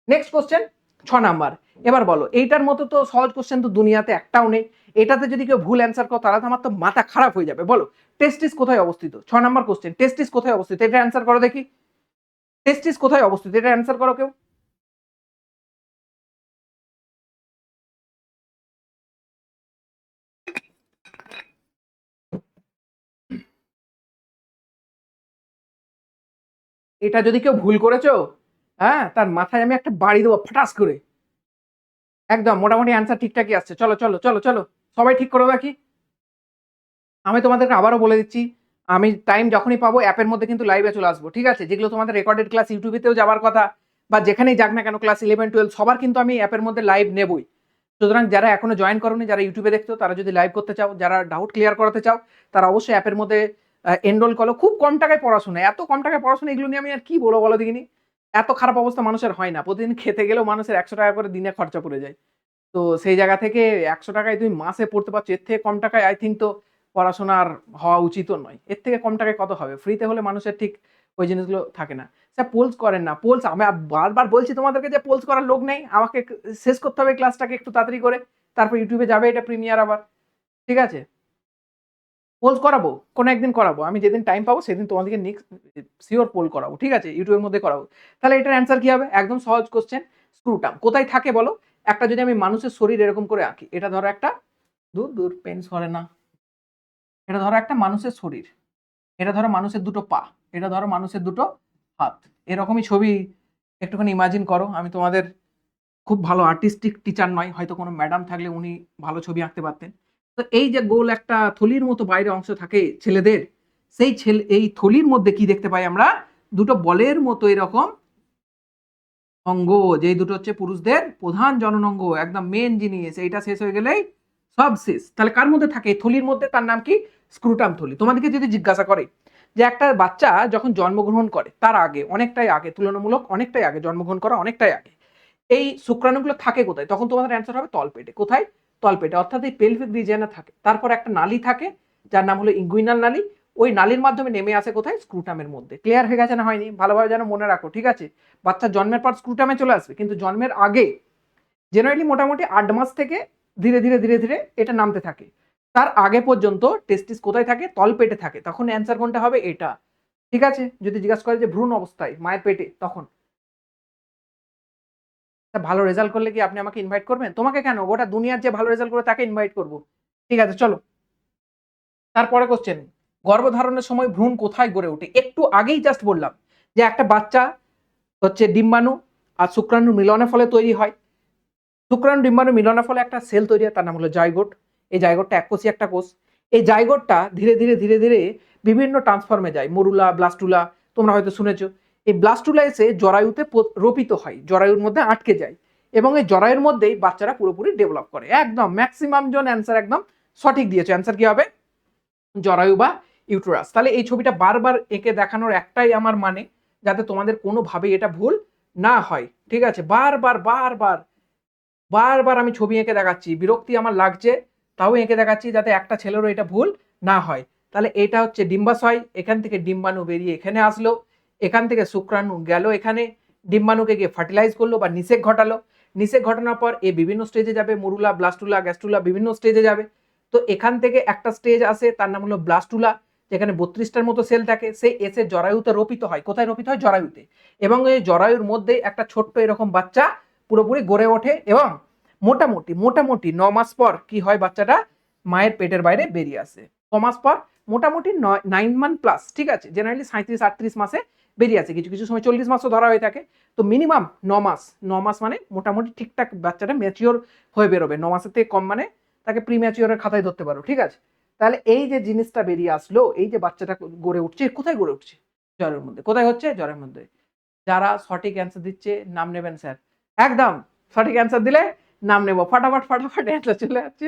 Next question 6 number. এবার বলো, এইটার মতো তো সহজ কোশ্চেন তো দুনিয়াতে একটাও নেই। এটাতে যদি কেউ ভুল অ্যান্সার করো তাহলে তো আমার তো মাথা খারাপ হয়ে যাবে। বলো টেস্টিস কোথায় অবস্থিত? 6 নাম্বার কোশ্চেন, টেস্টিস কোথায় অবস্থিত? এটা অ্যান্সার করো দেখি। টেস্টিস কোথায় অবস্থিত? এটা অ্যান্সার করো কেউ। এটা যদি কেউ ভুল করেছো, হ্যাঁ, তার মাথায় আমি একটা বাড়ি দেবো ফটাস করে। একদম মোটামুটি অ্যান্সার ঠিকঠাকই আসছে। চলো চলো চলো চলো, সবাই ঠিক করো বাকি। আমি তোমাদেরকে আবারও বলে দিচ্ছি, আমি টাইম যখনই পাবো অ্যাপের মধ্যে কিন্তু লাইভে চলে আসবো, ঠিক আছে? যেগুলো তোমাদের রেকর্ডেড ক্লাস ইউটিউবেতেও যাওয়ার কথা, বা যেখানেই যাক না কেন ক্লাস 11-12 সবার কিন্তু আমি অ্যাপের মধ্যে লাইভ নেবই। সুতরাং যারা এখনো জয়েন করোনি, যারা ইউটিউবে দেখছো, তারা যদি লাইভ করতে চাও, যারা ডাউট ক্লিয়ার করাতে চাও, তারা অবশ্যই অ্যাপের মধ্যে এনরোল করো। খুব কম টাকায় পড়াশোনা, এত কম টাকায় পড়াশোনা, এগুলো নিয়ে আমি আর কি বলো বলো দেখিনি। এত খারাপ অবস্থা মানুষের হয় না, প্রতিদিন খেতে গেলেও মানুষের 100 টাকা করে দিনে খরচা পড়ে যায়। তো সেই জায়গা থেকে 100 টাকায় তুমি মাসে পড়তে পারছো, এর থেকে কম টাকায় আই থিঙ্ক তো পড়াশোনার হওয়া উচিতও নয়। এর থেকে কম টাকায় কত হবে? ফ্রিতে হলে মানুষের ঠিক ওই জিনিসগুলো থাকে না। স্যার পোলস করেন না, পোলস আমি বারবার বলছি তোমাদেরকে যে পোলস করার লোক নেই, আমাকে শেষ করতে হবে ক্লাসটাকে একটু তাড়াতাড়ি করে, তারপর ইউটিউবে যাবে এটা প্রিমিয়ার আবার, ঠিক আছে? পোলস করাবো, কোনো একদিন করাবো, আমি যেদিন টাইম পাবো সেদিন তোমাদেরকে নেক্সট শিওর পোল করাবো, ঠিক আছে? ইউটিউবের মধ্যে করাবো। তাহলে এটার অ্যান্সার কি হবে? একদম সহজ কোশ্চেন, স্ক্রুটাম। কোথায় থাকে বলো? একটা যদি আমি মানুষের শরীর এরকম করে আঁকি, এটা ধরো একটা, দূর দূর পেন সরে না, এটা ধরো একটা মানুষের শরীর, এটা ধরো মানুষের দুটো পা, এটা ধরো মানুষের দুটো হাত। এরকমই ছবি একটুখানি ইমাজিন করো। আমি তোমাদের খুব ভালো আর্টিস্টিক টিচার নয়, হয়তো কোনো ম্যাডাম থাকলে উনি ভালো ছবি আঁকতে পারতেন। তো এই যে গোল একটা থলির মতো বাইরে অংশ থাকে ছেলেদের, সেই এই থলির মধ্যে কি দেখতে পাই আমরা? দুটো বলের মতো এরকম অঙ্গ, যেই দুটো হচ্ছে পুরুষদের প্রধান জনন অঙ্গ, একদম মেন জিনিস। এইটা শেষ হয়ে গেলেই সব শেষ। তাহলে কার মধ্যে থাকে? থলির মধ্যে। তার নাম কি? স্ক্রুটাম থলি। তোমাদেরকে যদি জিজ্ঞাসা করে যে একটা বাচ্চা যখন জন্মগ্রহণ করে তার আগে, অনেকটাই আগে, তুলনামূলক অনেকটাই আগে, জন্মগ্রহণ করা অনেকটাই আগে এই শুক্রাণুগুলো থাকে কোথায়, তখন তোমাদের অ্যান্সার হবে তলপেটে। কোথায়? তলপেটে, অর্থাৎ এই পেলভিক রিজিয়নে থাকে। তারপর একটা নালী থাকে যার নাম হলো ইঙ্গুইনাল নালী। ওই নালীর মাধ্যমে নেমে আসে কোথায়? স্ক্রুটামের মধ্যে। ক্লিয়ার হয়ে গেছে না হয়নি? ভালোভাবে যেন মনে রাখো, ঠিক আছে? বাচ্চা জন্মের পর স্ক্রুটামে চলে আসবে, কিন্তু জন্মের আগে জেনারেলি মোটামুটি 8 মাস থেকে ধীরে ধীরে ধীরে ধীরে এটা নামতে থাকে। তার আগে পর্যন্ত টেস্টিস কোথায় থাকে? তলপেটে থাকে। তখন অ্যান্সার কোনটা হবে? এটা, ঠিক আছে? যদি জিজ্ঞাসা করে যে ভ্রূণ অবস্থায় মায়ের পেটে, তখন ভালো রেজাল্ট করলে কি আপনি আমাকে ইনভাইট করবেন? তোমাকে কেন, গোটা দুনিয়ার যে ভালো রেজাল্ট করে তাকে ইনভাইট করব, ঠিক আছে? চলো তারপরে কোশ্চেন, গর্ভধারণের সময় ভ্রূণ কোথায় গড়ে ওঠে? একটু আগেই জাস্ট বললাম যে একটা বাচ্চা হচ্ছে ডিম্বাণু আর শুক্রাণুর মিলনের ফলে তৈরি হয়। শুক্রাণু ডিম্বাণু মিলনের ফলে একটা সেল তৈরি হয়, তার নাম হলো জাইগোট। এই জাইগোটটা এককোষী একটা কোষ। এই জাইগোটটা ধীরে ধীরে ধীরে ধীরে বিভিন্ন ট্রান্সফর্মে যায়, মরুলা, ব্লাস্টুলা, তোমরা হয়তো শুনেছো। এই ব্লাস্টুলা এসে জরায়ুতে রোপিত হয়, জরায়ুর মধ্যে আটকে যায়, এবং এই জরায়ুর মধ্যেই বাচ্চারা পুরোপুরি ডেভেলপ করে। একদম ম্যাক্সিমাম জন অ্যান্সার একদম সঠিক দিয়েছে। অ্যান্সার কি হবে? জরায়ু বা ইউটেরাস। তাহলে এই ছবিটা বারবার এঁকে দেখানোর একটাই আমার মানে, যাতে তোমাদের কোনোভাবেই এটা ভুল না হয়, ঠিক আছে? বারবার বারবার বারবার আমি ছবি এঁকে দেখাচ্ছি, বিরক্তি আমার লাগছে, তাও এঁকে দেখাচ্ছি যাতে একটা ছেলেরও এটা ভুল না হয়। তাহলে এটা হচ্ছে ডিম্বাশয়, এখান থেকে ডিম্বাণু বেরিয়ে এখানে আসলো, এখান থেকে শুক্রাণু গেল এখানে, ডিম্বাণুকে গিয়ে ফার্টিলাইজ করলো বা নিষেক ঘটালো, নিষেক ঘটানোর পর এ বিভিন্ন স্টেজে যাবে, মরুলা, ব্লাস্টুলা, গ্যাস্টুলা বিভিন্ন স্টেজে যাবে। তো এখান থেকে একটা স্টেজ আসে, তার নাম হলো ব্লাস্টুলা, যেখানে 32টার মতো সেল থাকে, সেই এসে জরায়ুতে রোপিত হয়। কোথায় রোপিত হয়? জরায়ুতে। এবং এই জরায়ুর মধ্যে একটা ছোট্ট এরকম বাচ্চা পুরোপুরি গড়ে ওঠে, এবং মোটামুটি মোটামুটি 9 মাস পর কি হয়? বাচ্চাটা মায়ের পেটের বাইরে বেরিয়ে আসে। কমাস পর? মোটামুটি 9 মান্থ প্লাস, ঠিক আছে? জেনারেলি 37-38 মাসে বেরিয়ে আসে, কিছু কিছু সময় 40 মাসও ধরা হয়ে থাকে। তো মিনিমাম 9 মাস, 9 মাস মানে মোটামুটি ঠিকঠাক বাচ্চাটা ম্যাচিওর হয়ে বেরোবে। 9 মাসের থেকে কম মানে তাকে প্রি ম্যাচিওরের খাতায় ধরতে পারো, ঠিক আছে? তাহলে এই যে জিনিসটা বেরিয়ে আসলো, এই যে বাচ্চাটা গড়ে উঠছে, কোথায় গড়ে উঠছে? জ্বরের মধ্যে। কোথায় হচ্ছে? জ্বরের মধ্যে। যারা সঠিক অ্যান্সার দিচ্ছে নাম নেবেন স্যার, একদম সঠিক অ্যান্সার দিলে নাম নেব, ফটাফট ফটাফট অ্যান্সার চলে যাচ্ছে।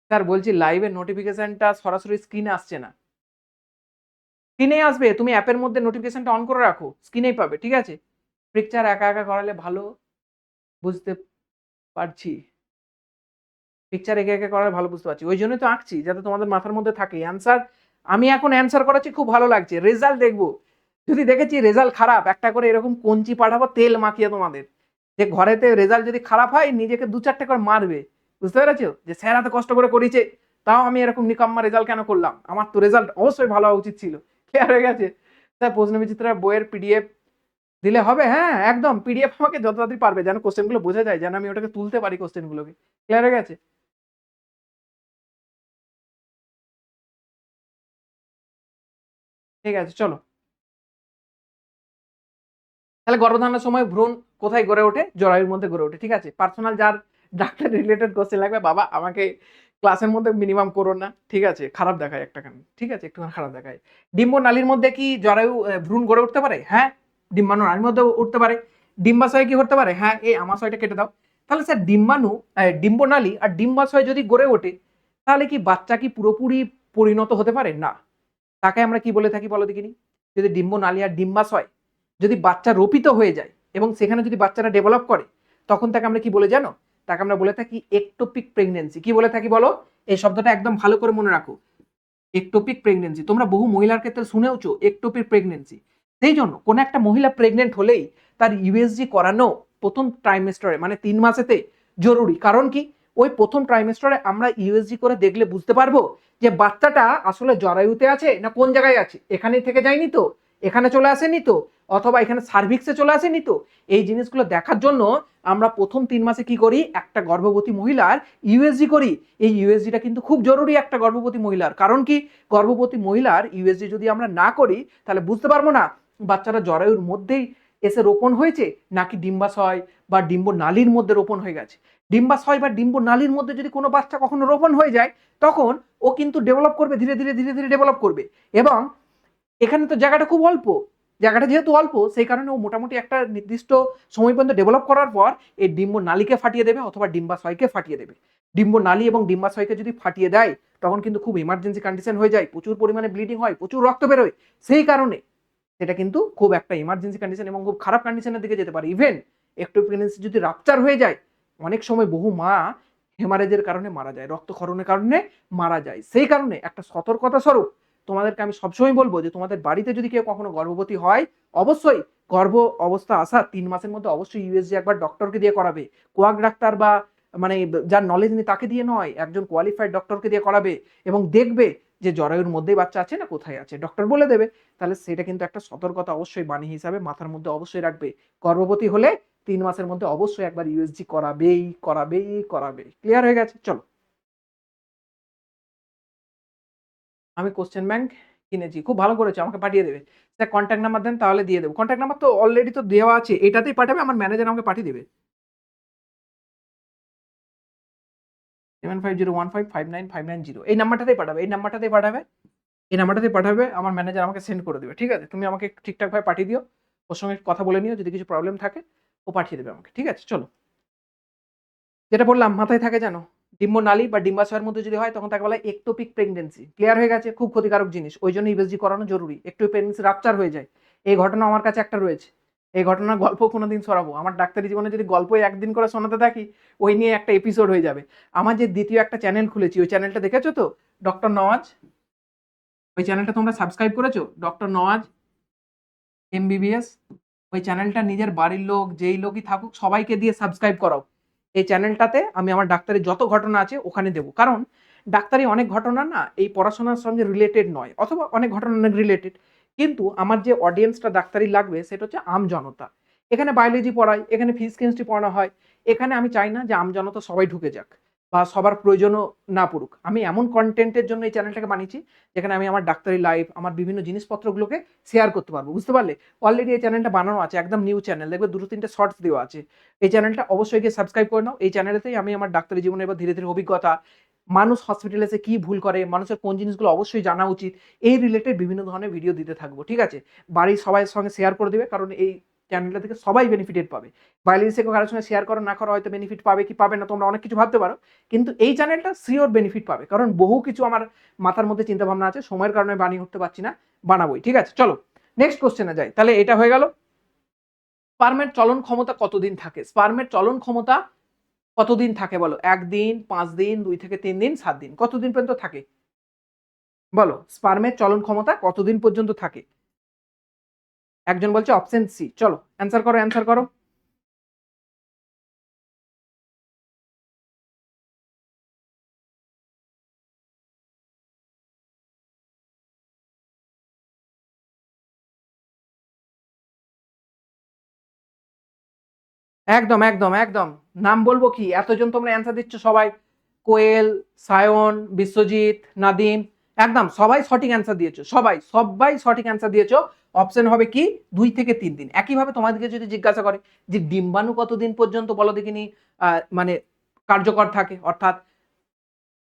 স্যার বলছি লাইভের নোটিফিকেশনটা সরাসরি স্ক্রিনে আসছে না। স্ক্রিনে আসবে, তুমি অ্যাপের মধ্যে নোটিফিকেশনটা অন করে রাখো, স্ক্রিনেই পাবে, ঠিক আছে? পিকচার একা একা করালে ভালো, বুঝতে পারছি। পিকচার একে একে করালে ভালো বুঝতে পারছি, ওই জন্যই তো আঁকছি, যাতে তোমাদের মাথার মধ্যে থাকে অ্যান্সার। আমি এখন অ্যান্সার করাচ্ছি, খুব ভালো লাগছে। রেজাল্ট দেখবো, যদি দেখেছি রেজাল্ট খারাপ, একটা করে এরকম কঞ্চি পাঠাবো তেল মাখিয়ে তোমাদের, যে ঘরেতে রেজাল্ট যদি খারাপ হয় নিজেকে 2-4টে করে মারবে। বুঝতে পেরেছো? যে স্যার এত কষ্ট করে করিয়েছে, তাও আমি এরকম নিকাম্মা রেজাল্ট কেন করলাম? আমার তো রেজাল্ট অবশ্যই ভালো হওয়া উচিত ছিল। ক্লিয়ার হয়ে গেছে? স্যার প্রশ্ন বিচিত্রা বইয়ের পিডিএফ দিলে হবে? হ্যাঁ একদম, পিডিএফ আমাকে যত তাড়াতাড়ি পারবে, যেন কোশ্চেনগুলো বোঝা যায়, যেন আমি ওটাকে তুলতে পারি কোশ্চেনগুলোকে। ক্লিয়ার হয়ে গেছে? ঠিক আছে, চলো। তাহলে গর্ভধারণের সময় ভ্রূণ কোথায় গড়ে ওঠে? জরায়ুর মধ্যে গড়ে ওঠে, ঠিক আছে? পার্সোনাল যার ডাক্তার রিলেটেড কোশ্চেন লাগবে, বাবা আমাকে ক্লাসের মধ্যে মিনিমাম করো না, ঠিক আছে? খারাপ দেখায় একটাখানি, ঠিক আছে? একটুখানি খারাপ দেখায়। ডিম্ব নালীর মধ্যে কি জরায়ু ভ্রূণ গড়ে উঠতে পারে? হ্যাঁ। ডিম্বাণু নালীর মধ্যে উঠতে পারে। ডিম্বাশয় কি করতে পারে? হ্যাঁ। এই আমাশয়টা কেটে দাও। তাহলে স্যার ডিম্বাণু, ডিম্বনালী আর ডিম্বাশয় যদি গড়ে ওঠে, তাহলে কি বাচ্চা কি পুরোপুরি পরিণত হতে পারে? না। তাকে আমরা কি বলে থাকি বলো দেখিনি? যদি ডিম্বনালী আর ডিম্বাশয় যদি বাচ্চা রোপিত হয়ে যায় এবং সেখানে যদি বাচ্চারা ডেভেলপ করে, তখন তাকে আমরা কি বলে জানো? তাকে আমরা বলে থাকি একটোপিক প্রেগনেন্সি। কি বলে থাকি বলো? এই শব্দটা একদম ভালো করে মনে রাখো, একটোপিক প্রেগনেন্সি। তোমরা বহু মহিলার ক্ষেত্রে শুনেওছো একটোপিক প্রেগনেন্সি। সেই জন্য কোন একটা মহিলা প্রেগনেন্ট হলেই তার ইউএসজি করানো প্রথম ট্রাইমেস্টারে মানে 3 মাসেতে জরুরি। কারণ কি? ওই প্রথম ট্রাইমেস্টারে আমরা ইউএসজি করে দেখলে বুঝতে পারবো যে বাচ্চাটা আসলে জরায়ুতে আছে না কোন জায়গায় আছে, এখানে থেকে যায়নি তো, এখানে চলে আসেনি তো, অথবা এখানে সার্ভিক্সে চলে আসেনি তো। এই জিনিসগুলো দেখার জন্য আমরা প্রথম 3 মাসে কি করি? একটা গর্ভবতী মহিলার ইউএসজি করি। এই ইউএসজিটা কিন্তু খুব জরুরি একটা গর্ভবতী মহিলার। কারণ কি? গর্ভবতী মহিলার ইউএসজি যদি আমরা না করি, তাহলে বুঝতে পারবো না বাচ্চাটা জরায়ুর মধ্যেই এসে রোপণ হয়েছে নাকি ডিম্বাশয় বা ডিম্ব নালীর মধ্যে রোপণ হয়ে গেছে। ডিম্বাশয় বা ডিম্ব নালীর মধ্যে যদি কোনো বাচ্চা কখনো রোপণ হয়ে যায়, তখন ও কিন্তু ডেভেলপ করবে, ধীরে ধীরে ধীরে ধীরে ডেভেলপ করবে। এবং এখানে তো জায়গাটা খুব অল্প, জায়গাটা যেহেতু অল্প, সেই কারণে ও মোটামুটি একটা নির্দিষ্ট সময় পর্যন্ত ডেভেলপ করার পর এই ডিম্ব নালীকে ফাটিয়ে দেবে অথবা ডিম্বাশয়কে ফাটিয়ে দেবে। ডিম্ব নালী এবং ডিম্বাশয়কে যদি ফাটিয়ে দেয়, তখন কিন্তু খুব ইমার্জেন্সি কন্ডিশন হয়ে যায়, প্রচুর পরিমাণে ব্লিডিং হয়, প্রচুর রক্ত বেরোয়। সেই কারণে সেটা কিন্তু খুব একটা ইমার্জেন্সি কন্ডিশন এবং খুব খারাপ কন্ডিশনের দিকে যেতে পারে। ইভেন একটু প্রেগনেন্সি যদি রাপচার হয়ে যায়, অনেক সময় বহু মা হেমারেজের কারণে মারা যায়, রক্তক্ষরণের কারণে মারা যায়। সেই কারণে একটা সতর্কতা স্বরূপ তোমাদেরকে আমি সবসময় বলবো যে তোমাদের বাড়িতে যদি কেউ কখনো গর্ভবতী হয়, অবশ্যই গর্ভ অবস্থা আসা 3 মাসের মধ্যে অবশ্যই ইউএসজি একবার ডক্টরকে দিয়ে করাবে। কোয়াক ডাক্তার বা মানে যার নলেজ নেই তাকে দিয়ে নয়, একজন কোয়ালিফাইড ডক্টরকে দিয়ে করাবে এবং দেখবে যে জরায়ুর মধ্যেই বাচ্চা আছে না কোথায় আছে, ডক্টর বলে দেবে। তাহলে সেটা কিন্তু একটা সতর্কতা অবশ্যই বাণী হিসাবে মাথার মধ্যে অবশ্যই রাখবে। গর্ভবতী হলে 3 মাসের মধ্যে অবশ্যই একবার ইউএসজি করাবেই করাবেই করাবে। ক্লিয়ার হয়ে গেছে? চলো। আমি কোশ্চেন ব্যাংক কিনেছি, খুব ভালো করেছো, আমাকে পাঠিয়ে দেবে। স্যার কন্ট্যাক্ট নাম্বার দেন, তাহলে দিয়ে দেবো। কন্ট্যাক্ট নাম্বার তো অলরেডি তো দেওয়া আছে, এটাতেই পাঠাবে, আমার ম্যানেজার আমাকে পাঠিয়ে দেবে। 7501559590 এই নাম্বারটাতেই পাঠাবে, এই নাম্বারটাতেই পাঠাবে, এই নাম্বারটাতেই পাঠাবে, আমার ম্যানেজার আমাকে সেন্ড করে দেবে। ঠিক আছে? তুমি আমাকে ঠিকঠাকভাবে পাঠিয়ে দিও, ওর সঙ্গে কথা বলে নিও, যদি কিছু প্রবলেম থাকে ও পাঠিয়ে দেবে আমাকে। ঠিক আছে? চলো। যেটা বললাম মাথায় থাকে জানো, ডিম্ব নালী বা ডিম্বাশয়ের মধ্যে যদি হয় তখন তাকে বলা হয় একটোপিক প্রেগনেন্সি। ক্লিয়ার হয়ে গেছে? খুব ক্ষতিকারক জিনিস, ওই জন্য ইউএসজি করানো জরুরি। একটু প্রেগনেন্সি রাপচার হয়ে যায়, এই ঘটনা আমার কাছে একটা রয়েছে। এই ঘটনার গল্প কোনোদিন শোনাবো। আমার ডাক্তারি জীবনে যদি গল্প একদিন করে শোনাতে থাকি, ওই নিয়ে একটা এপিসোড হয়ে যাবে। আমার যে দ্বিতীয় একটা চ্যানেল খুলেছি, ওই চ্যানেলটা দেখেছো তো? ডক্টর নওয়াজ। ওই চ্যানেলটা তোমরা সাবস্ক্রাইব করেছো? Doctor Nawaz MBBS. ওই চ্যানেলটা নিজের বাড়ির লোক, যেই লোকই থাকুক সবাইকে দিয়ে সাবস্ক্রাইব করাও। এই চ্যানেলটাতে আমি আমার ডাক্তারির যত ঘটনা আছে ওখানে দেবো। কারণ ডাক্তারি অনেক ঘটনা না এই পড়াশোনার সঙ্গে রিলেটেড নয়, অথবা অনেক ঘটনা অনেক রিলেটেড। কিন্তু আমার যে অডিয়েন্সটা ডাক্তারি লাগবে সেটা হচ্ছে আমজনতা। এখানে বায়োলজি পড়াই, এখানে ফিজিক্স কেমিস্ট্রি পড়ানো হয়। এখানে আমি চাই না যে আমজনতা সবাই ঢুকে যাক বা সবার প্রয়োজনও না পড়ুক। আমি এমন কন্টেন্টের জন্য এই চ্যানেলটাকে বানিয়েছি যেখানে আমি আমার ডাক্তারি লাইফ, আমার বিভিন্ন জিনিসপত্রগুলোকে শেয়ার করতে পারবো। বুঝতে পারলে? অলরেডি এই চ্যানেলটা বানানো আছে, একদম নিউ চ্যানেল। দেখবে 2-3টে শর্টস দেওয়া আছে। এই চ্যানেলটা অবশ্যই গিয়ে সাবস্ক্রাইব করে নাও। এই চ্যানেলেতেই আমি আমার ডাক্তারি জীবনের এবার ধীরে ধীরে অভিজ্ঞতা, মানুষ হসপিটালে এসে কি ভুল করে, মানুষের কোন জিনিসগুলো অবশ্যই জানা উচিত, এই রিলেটেড বিভিন্ন ধরনের ভিডিও দিতে থাকবো। ঠিক আছে? বাড়ির সবাই সঙ্গে শেয়ার করে দিবে, কারণ এই চ্যানেলটা থেকে সবাই বেনিফিটেড পাবে। বাইরে এসে কারোর সঙ্গে শেয়ার করো না করো হয়তো বেনিফিট পাবে কি পাবে না তোমরা অনেক কিছু ভাবতে পারো, কিন্তু এই চ্যানেলটা সিওর বেনিফিট পাবে। কারণ বহু কিছু আমার মাথার মধ্যে চিন্তা ভাবনা আছে, সময়ের কারণে বানিয়ে উঠতে পারছি না, বানাবোই। ঠিক আছে, চলো নেক্সট কোশ্চেনে যাই। তাহলে এটা হয়ে গেল স্পার্মের চলন ক্ষমতা কতদিন থাকে। স্পার্মের চলন ক্ষমতা কতদিন থাকে বলো? 1 দিন, 5 দিন, 2 থেকে 3 দিন, 7 দিন, কতদিন পর্যন্ত থাকে বলো? স্পার্মের চলন ক্ষমতা কতদিন পর্যন্ত থাকে? একজন বলছে অপশন সি। চলো অ্যান্সার করো, অ্যান্সার করো। একদম একদম একদম। নাম বলবো কি, এতজন তোমরা অ্যান্সার দিচ্ছ সবাই, কোয়েল, সায়ন, বিশ্বজিৎ, নাদিম, একদম সবাই সঠিক অ্যান্সার দিয়েছো। সবাই সবাই সঠিক অ্যান্সার দিয়েছো। অপশন হবে কি 2 থেকে 3 দিন। একইভাবে তোমাদেরকে যদি জিজ্ঞাসা করে যে ডিম্বাণু কতদিন পর্যন্ত বলো দেখিনি মানে কার্যকর থাকে, অর্থাৎ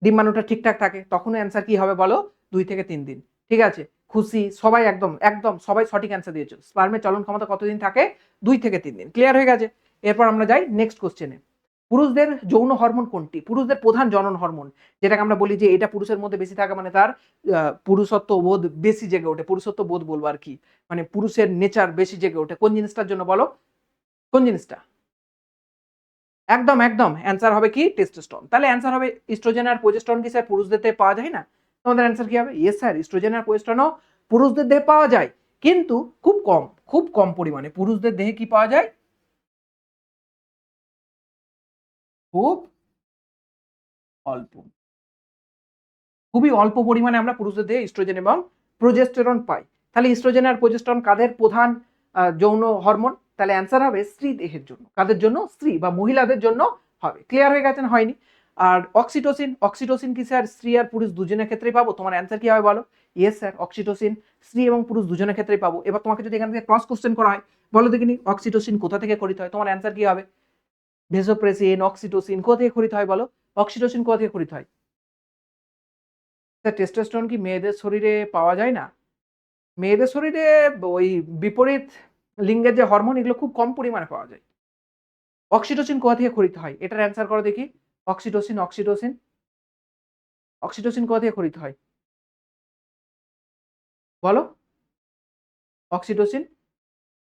ডিম্বাণুটা ঠিকঠাক থাকে, তখন অ্যান্সার কি হবে বলো? 2 থেকে 3 দিন। ঠিক আছে, খুশি সবাই, একদম একদম সবাই সঠিক অ্যান্সার দিয়েছো। স্পার্মের চলন ক্ষমতা কতদিন থাকে? 2 থেকে 3 দিন। ক্লিয়ার হয়ে গেছে? এরপর আমরা যাই নেক্সট কোশ্চেনে। পুরুষদের যৌন হরমোন কোনটি? পুরুষদের প্রধান জনন হরমোন, যেটাকে আমরা বলি যে এটা পুরুষের মধ্যে বেশি থাকে, মানে তার পুরুষত্ব বোধ বেশি জেগে ওঠে, পুরুষত্ব বোধ বলবো আর কি, মানে পুরুষের নেচার বেশি জেগে ওঠে। কোন জিনিসটার জন্য বলো? কোন জিনিসটা? একদম একদম অ্যান্সার হবে কি টেস্টোস্টেরন। তাহলে অ্যান্সার হবে ইস্ট্রোজেন আর প্রোজেস্টেরন কি স্যার পুরুষদের দেহে পাওয়া যায় না? তোমাদের অ্যান্সার কি হবে? ইয়েস স্যার, ইস্ট্রোজেন আর প্রোজেস্টেরনও পুরুষদের দেহে পাওয়া যায়, কিন্তু খুব কম, খুব কম পরিমাণে। পুরুষদের দেহে কি পাওয়া যায়? খুব অল্প, খুবই অল্প পরিমাণে আমরা পুরুষদের দেহে ইস্ট্রোজেন এবং প্রোজেস্টেরন পাই। তাহলে ইস্ট্রোজেন আর প্রোজেস্টেরন কাদের প্রধান যৌন হরমোন? তাহলে অ্যান্সার হবে স্ত্রী দেহের জন্য। কাদের জন্য? স্ত্রী বা মহিলাদের জন্য হবে। ক্লিয়ার হয়ে গেছে না হয়নি? আর অক্সিটোসিন, অক্সিটোসিন কি স্যার স্ত্রী আর পুরুষ দুজনের ক্ষেত্রেই পাবো? তোমার অ্যান্সার কি হবে বলো? ইয়েস স্যার, অক্সিটোসিন স্ত্রী এবং পুরুষ দুজনের ক্ষেত্রেই পাবো। এবার তোমাকে যদি এখান থেকে ক্রস কোশ্চেন করা হয়, বলো দেখিনি অক্সিটোসিন কোথা থেকে খরিত হয়, তোমার অ্যান্সার কি হবে? ভেসোপ্রেসিন, অক্সিটোসিন কোথা থেকে খরিত হয় বলো? অক্সিটোসিন কোথা থেকে খরিত হয়? স্যার টেস্টোস্টেরন কি মেয়েদের শরীরে পাওয়া যায় না? মেয়েদের শরীরে ওই বিপরীত লিঙ্গের যে হরমোন এগুলো খুব কম পরিমাণে পাওয়া যায়। অক্সিটোসিন কোথা থেকে খরিত হয়? এটার অ্যান্সার করো দেখি। অক্সিটোসিন, অক্সিটোসিন, অক্সিটোসিন কোথা থেকে খরিত হয় বলো? অক্সিটোসিন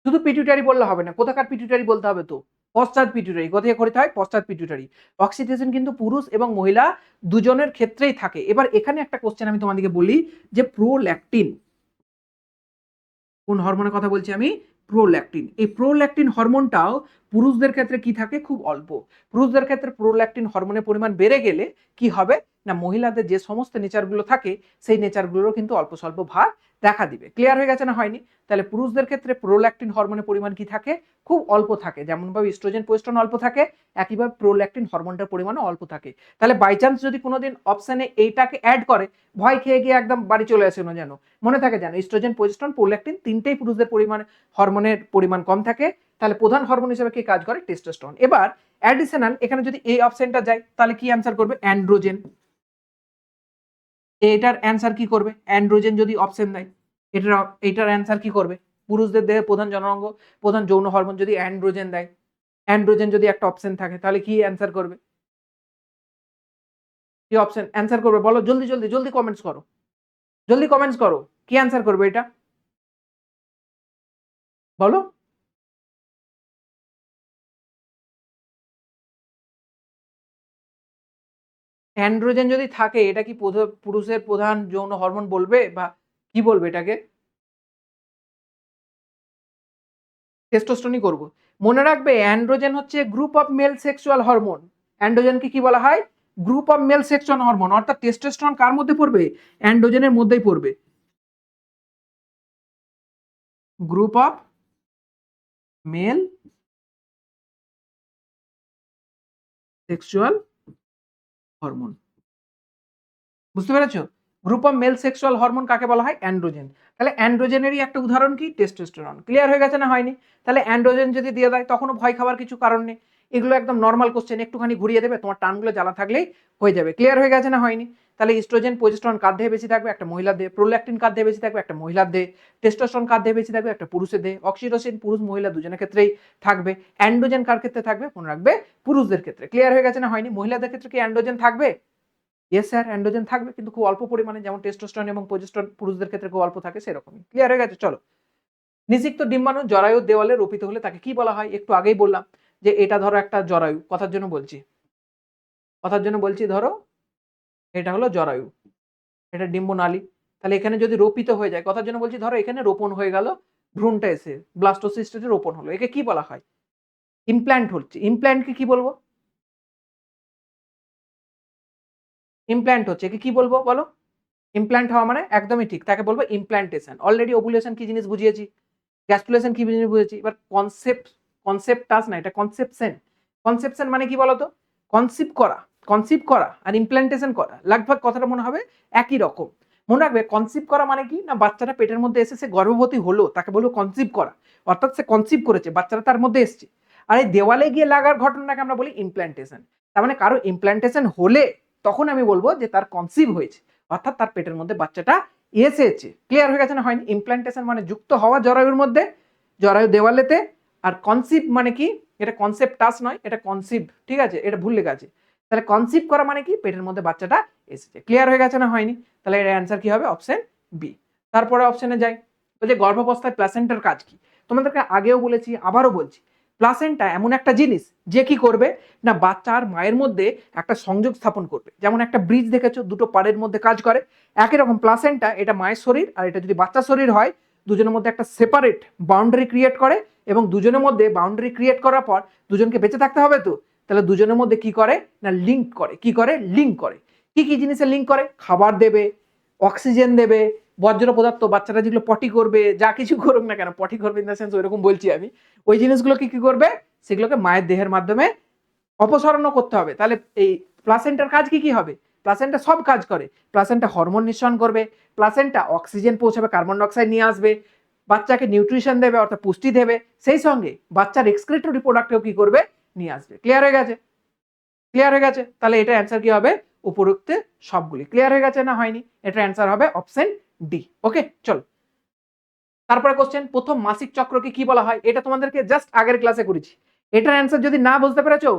শুধু পিটুইটারি বললে হবে না, কোথাকার পিটুইটারি বলতে হবে তো। পশ্চাৎ পিটুইটারি। কোথা থেকে খরিত হয়? পশ্চাৎ পিটুইটারি। অক্সিটোসিন কিন্তু পুরুষ এবং মহিলা দুজনের ক্ষেত্রেই থাকে। এবার এখানে একটা কোশ্চেন আমি তোমাদেরকে বলি যে প্রোল্যাকটিন, কোন হরমোনের কথা বলছি আমি? প্রোল্যাকটিন। এই প্রোল্যাকটিন হরমোনটাও পুরুষদের ক্ষেত্রে কি থাকে? খুব অল্প। পুরুষদের ক্ষেত্রে প্রোল্যাকটিন হরমোনের পরিমাণ বেড়ে গেলে কি হবে না, মহিলাদের যে সমস্ত নেচারগুলো থাকে সেই নেচারগুলোরও কিন্তু অল্প স্বল্প ভাগ দেখা দিবে। ক্লিয়ার হয়ে গেছে না হয়নি? তাহলে পুরুষদের ক্ষেত্রে প্রোল্যাকটিন হরমোনের পরিমাণ কি থাকে? খুব অল্প থাকে। যেমনভাবে ইস্ট্রোজেন প্রোজেস্টেরন অল্প থাকে, একইভাবে প্রোল্যাকটিন হরমোনটার পরিমাণও অল্প থাকে। তাহলে বাই চান্স যদি কোনোদিন অপশনে এইটাকে অ্যাড করে, ভয় খেয়ে গিয়ে একদম বাড়ি চলে আসে না যেন। মনে থাকে যেন ইস্ট্রোজেন প্রোজেস্টেরন প্রোল্যাকটিন তিনটেই পুরুষদের পরিমাণ হরমোনের পরিমাণ কম থাকে। তাহলে প্রধান হরমোন হিসেবে কি কাজ করে? টেস্টোস্টেরন। এবার অ্যাডিশনাল এখানে যদি এই অপশনটা যায় তাহলে কি অ্যান্সার করবে? অ্যান্ড্রোজেন। এটার অ্যান্সার কি করবে? অ্যান্ড্রোজেন যদি অপশন দেয়, এটার অ্যান্সার কি করবে? পুরুষদের দেহে প্রধান জননাঙ্গ, প্রধান যৌন হরমোন যদি অ্যান্ড্রোজেন দেয়, অ্যান্ড্রোজেন যদি একটা অপশন থাকে তাহলে কি অ্যান্সার করবে? কি অপশন অ্যান্সার করবে বলো? জলদি জলদি জলদি কমেন্টস করো, জলদি কমেন্টস করো। কি অ্যান্সার করবে এটা বলো? অ্যান্ড্রোজেন যদি থাকে এটা কি পুরুষের প্রধান যৌন হরমোন বলবে, বা কি বলবে এটাকে? টেস্টোস্টেরনই করব। মনে রাখবে অ্যান্ড্রোজেন হচ্ছে group of male sexual hormone. অ্যান্ড্রোজেনকে কি বলা হয়? Group of male sexual hormone. অর্থাৎ টেস্টোস্টেরন কার মধ্যে পড়বে? অ্যান্ড্রোজেনের মধ্যেই পড়বে। Group of male sexual hormone. বুঝতে পেরেছো? Group of male sexual hormone কাকে বলা হয়? অ্যান্ড্রোজেন। তাহলে অ্যান্ড্রোজেনেরই একটা উদাহরণ কি? টেস্টোস্টেরন। ক্লিয়ার হয়ে গেছে না হয়নি? তাহলে অ্যান্ড্রোজেন যদি দিয়ে দেয় তখনও ভয় খাওয়ার কিছু কারণ নেই। এগুলো একদম নর্মাল কোশ্চেন, একটুখানি ঘুরিয়ে দেবে, তোমার টার্মগুলো জানা থাকলেই হয়ে যাবে। ক্লিয়ার হয়ে গেছে না হয়নি? তাহলে ইস্ট্রোজেন প্রোজেস্টেরন কার দেহে বেশি থাকবে? একটা মহিলার দেহে। প্রোল্যাক্টিন কার দেহে বেশি থাকবে? একটা মহিলার দেহে। টেস্টোস্টেরন কার দেহে বেশি থাকবে? একটা পুরুষের দেহে। অক্সিটোসিন পুরুষ মহিলা দুজনের ক্ষেত্রেই থাকবে। অ্যান্ড্রোজেন কার ক্ষেত্রে থাকবে? মনে রাখবে পুরুষদের ক্ষেত্রে। ক্লিয়ার হয়ে গেছে না হয়নি? মহিলাদের ক্ষেত্রে কি অ্যান্ড্রোজেন থাকবে? ইয়েস স্যার, অ্যান্ড্রোজেন থাকবে, কিন্তু খুব অল্প পরিমাণে, যেমন টেস্টোস্টেরন এবং প্রোজেস্টেরন পুরুষদের ক্ষেত্রে খুব অল্প থাকে সেরকমই। ক্লিয়ার হয়ে গেছে? চলো, নিষিক্ত ডিম্বাণু জরায়ুর দেওয়ালে রোপিত হলে তাকে কি বলা হয়? একটু আগেই বললাম যে এটা ধরো একটা জরায়ু, কথার জন্য বলছি, ধরো এটা হলো জরায়ু, এটা ডিম্বনালী। তাহলে এখানে যদি রোপিত হয়ে যায়, কথার জন্য বলছি, ধরো এখানে রোপণ হয়ে গেল, ভ্রূণটা এসে ব্লাস্টোসিস্টে রোপণ হলো, একে কি বলা হয়? ইমপ্ল্যান্ট হচ্ছে। ইমপ্ল্যান্টকে কি বলবো? ইমপ্ল্যান্ট হচ্ছে, একে কি বলবো বলো? ইমপ্ল্যান্ট হওয়া মানে একদমই ঠিক, তাকে বলবো ইমপ্ল্যান্টেশন। অলরেডি ওভুলেশন কি জিনিস বুঝিয়েছি, গ্যাস্ট্রুলেশন কি জিনিস বুঝেছি। এবার কনসেপ্টাস না, এটা কনসেপশন। কনসেপশন মানে কি বলতো? কনসিভ করা আর ইমপ্ল্যান্টেশন করা লাগভাগ কথাটা মনে হবে একই রকম। মনে রাখবে কনসিভ করা মানে কি না, বাচ্চাটা পেটের মধ্যে এসে সে গর্ভবতী হলো, তাকে বলবো কনসিভ করা, অর্থাৎ সে কনসিভ করেছে, বাচ্চাটা তার মধ্যে এসছে। আর এই দেওয়ালে গিয়ে লাগার ঘটনাটাকে আমরা বলি ইমপ্ল্যান্টেশন। তার মানে কারো ইমপ্ল্যান্টেশন হলে তখন আমি বলবো যে তার কনসিভ হয়েছে, অর্থাৎ তার পেটের মধ্যে বাচ্চাটা এসেছে। ক্লিয়ার হয়ে গেছে না হয়নি? ইমপ্ল্যান্টেশন মানে যুক্ত হওয়া জরায়ুর মধ্যে, জরায়ু দেওয়ালেতে। আর কনসিভ মানে কি? এটা কনসেপ্টাস নয়, এটা কনসিভ। ঠিক আছে, এটা ভুল লেখা আছে। তাহলে কনসিভ করা মানে কি? পেটের মধ্যে বাচ্চাটা এসেছে। ক্লিয়ার হয়ে গেছে না হয়নি? তাহলে এর অ্যান্সার কি হবে? Option B. তারপরে অপশনে যাই, বলছে গর্ভাবস্থায় প্লাসেন্টার কাজ কি? তোমাদেরকে আগেও বলেছি, আবারও বলছি, প্লাসেন্টা এমন একটা জিনিস যে কি করবে না, বাচ্চা আর মায়ের মধ্যে একটা সংযোগ স্থাপন করবে। যেমন একটা ব্রিজ দেখেছো, দুটো পাড়ের মধ্যে কাজ করে, একই রকম প্লাসেন্টা, এটা মায়ের শরীর আর এটা যদি বাচ্চার শরীর হয়, দুজনের মধ্যে একটা সেপারেট বাউন্ডারি ক্রিয়েট করে, এবং দুজনের মধ্যে বাউন্ডারি ক্রিয়েট করার পর দুজনকে বেঁচে থাকতে হবে তো, তাহলে দুজনের মধ্যে কি করে না লিঙ্ক করে। কি করে? লিঙ্ক করে। কি কি জিনিসের লিঙ্ক করে? খাবার দেবে, অক্সিজেন দেবে, বজ্র পদার্থ, বাচ্চারা যেগুলো পটি করবে, যা কিছু করুক না কেন, পটি করবে ইন দ্য সেন্স ওইরকম বলছি আমি, ওই জিনিসগুলোকে কি করবে? সেগুলোকে মায়ের দেহের মাধ্যমে অপসারণ করতে হবে। তাহলে এই প্লাসেন্টার কাজ কি কি হবে? প্লাসেন্টা সব কাজ করে। প্লাসেন্টা হরমোন নিঃসরণ করবে, প্লাসেন্টা অক্সিজেন পৌঁছাবে, কার্বন ডাইঅক্সাইড নিয়ে আসবে, বাচ্চাকে নিউট্রিশন দেবে অর্থাৎ পুষ্টি দেবে, সেই সঙ্গে বাচ্চার এক্সক্রিটরি প্রোডাক্টও কি করবে? নিয়ে আসবে। ক্লিয়ার হয়ে গেছে? ক্লিয়ার হয়ে গেছে? তাহলে এটা অ্যান্সার কি হবে? উপরোক্ত সবগুলি। ক্লিয়ার হয়ে গেছে না হয়নি? এটা অ্যান্সার হবে অপশন ডি। ওকে, চল তারপরে কোশ্চেন, প্রথম মাসিক চক্রকে কি বলা হয়? এটা তোমাদেরকে জাস্ট আগের ক্লাসে করেছি। এটার অ্যান্সার যদি না বুঝতে পেরেছো,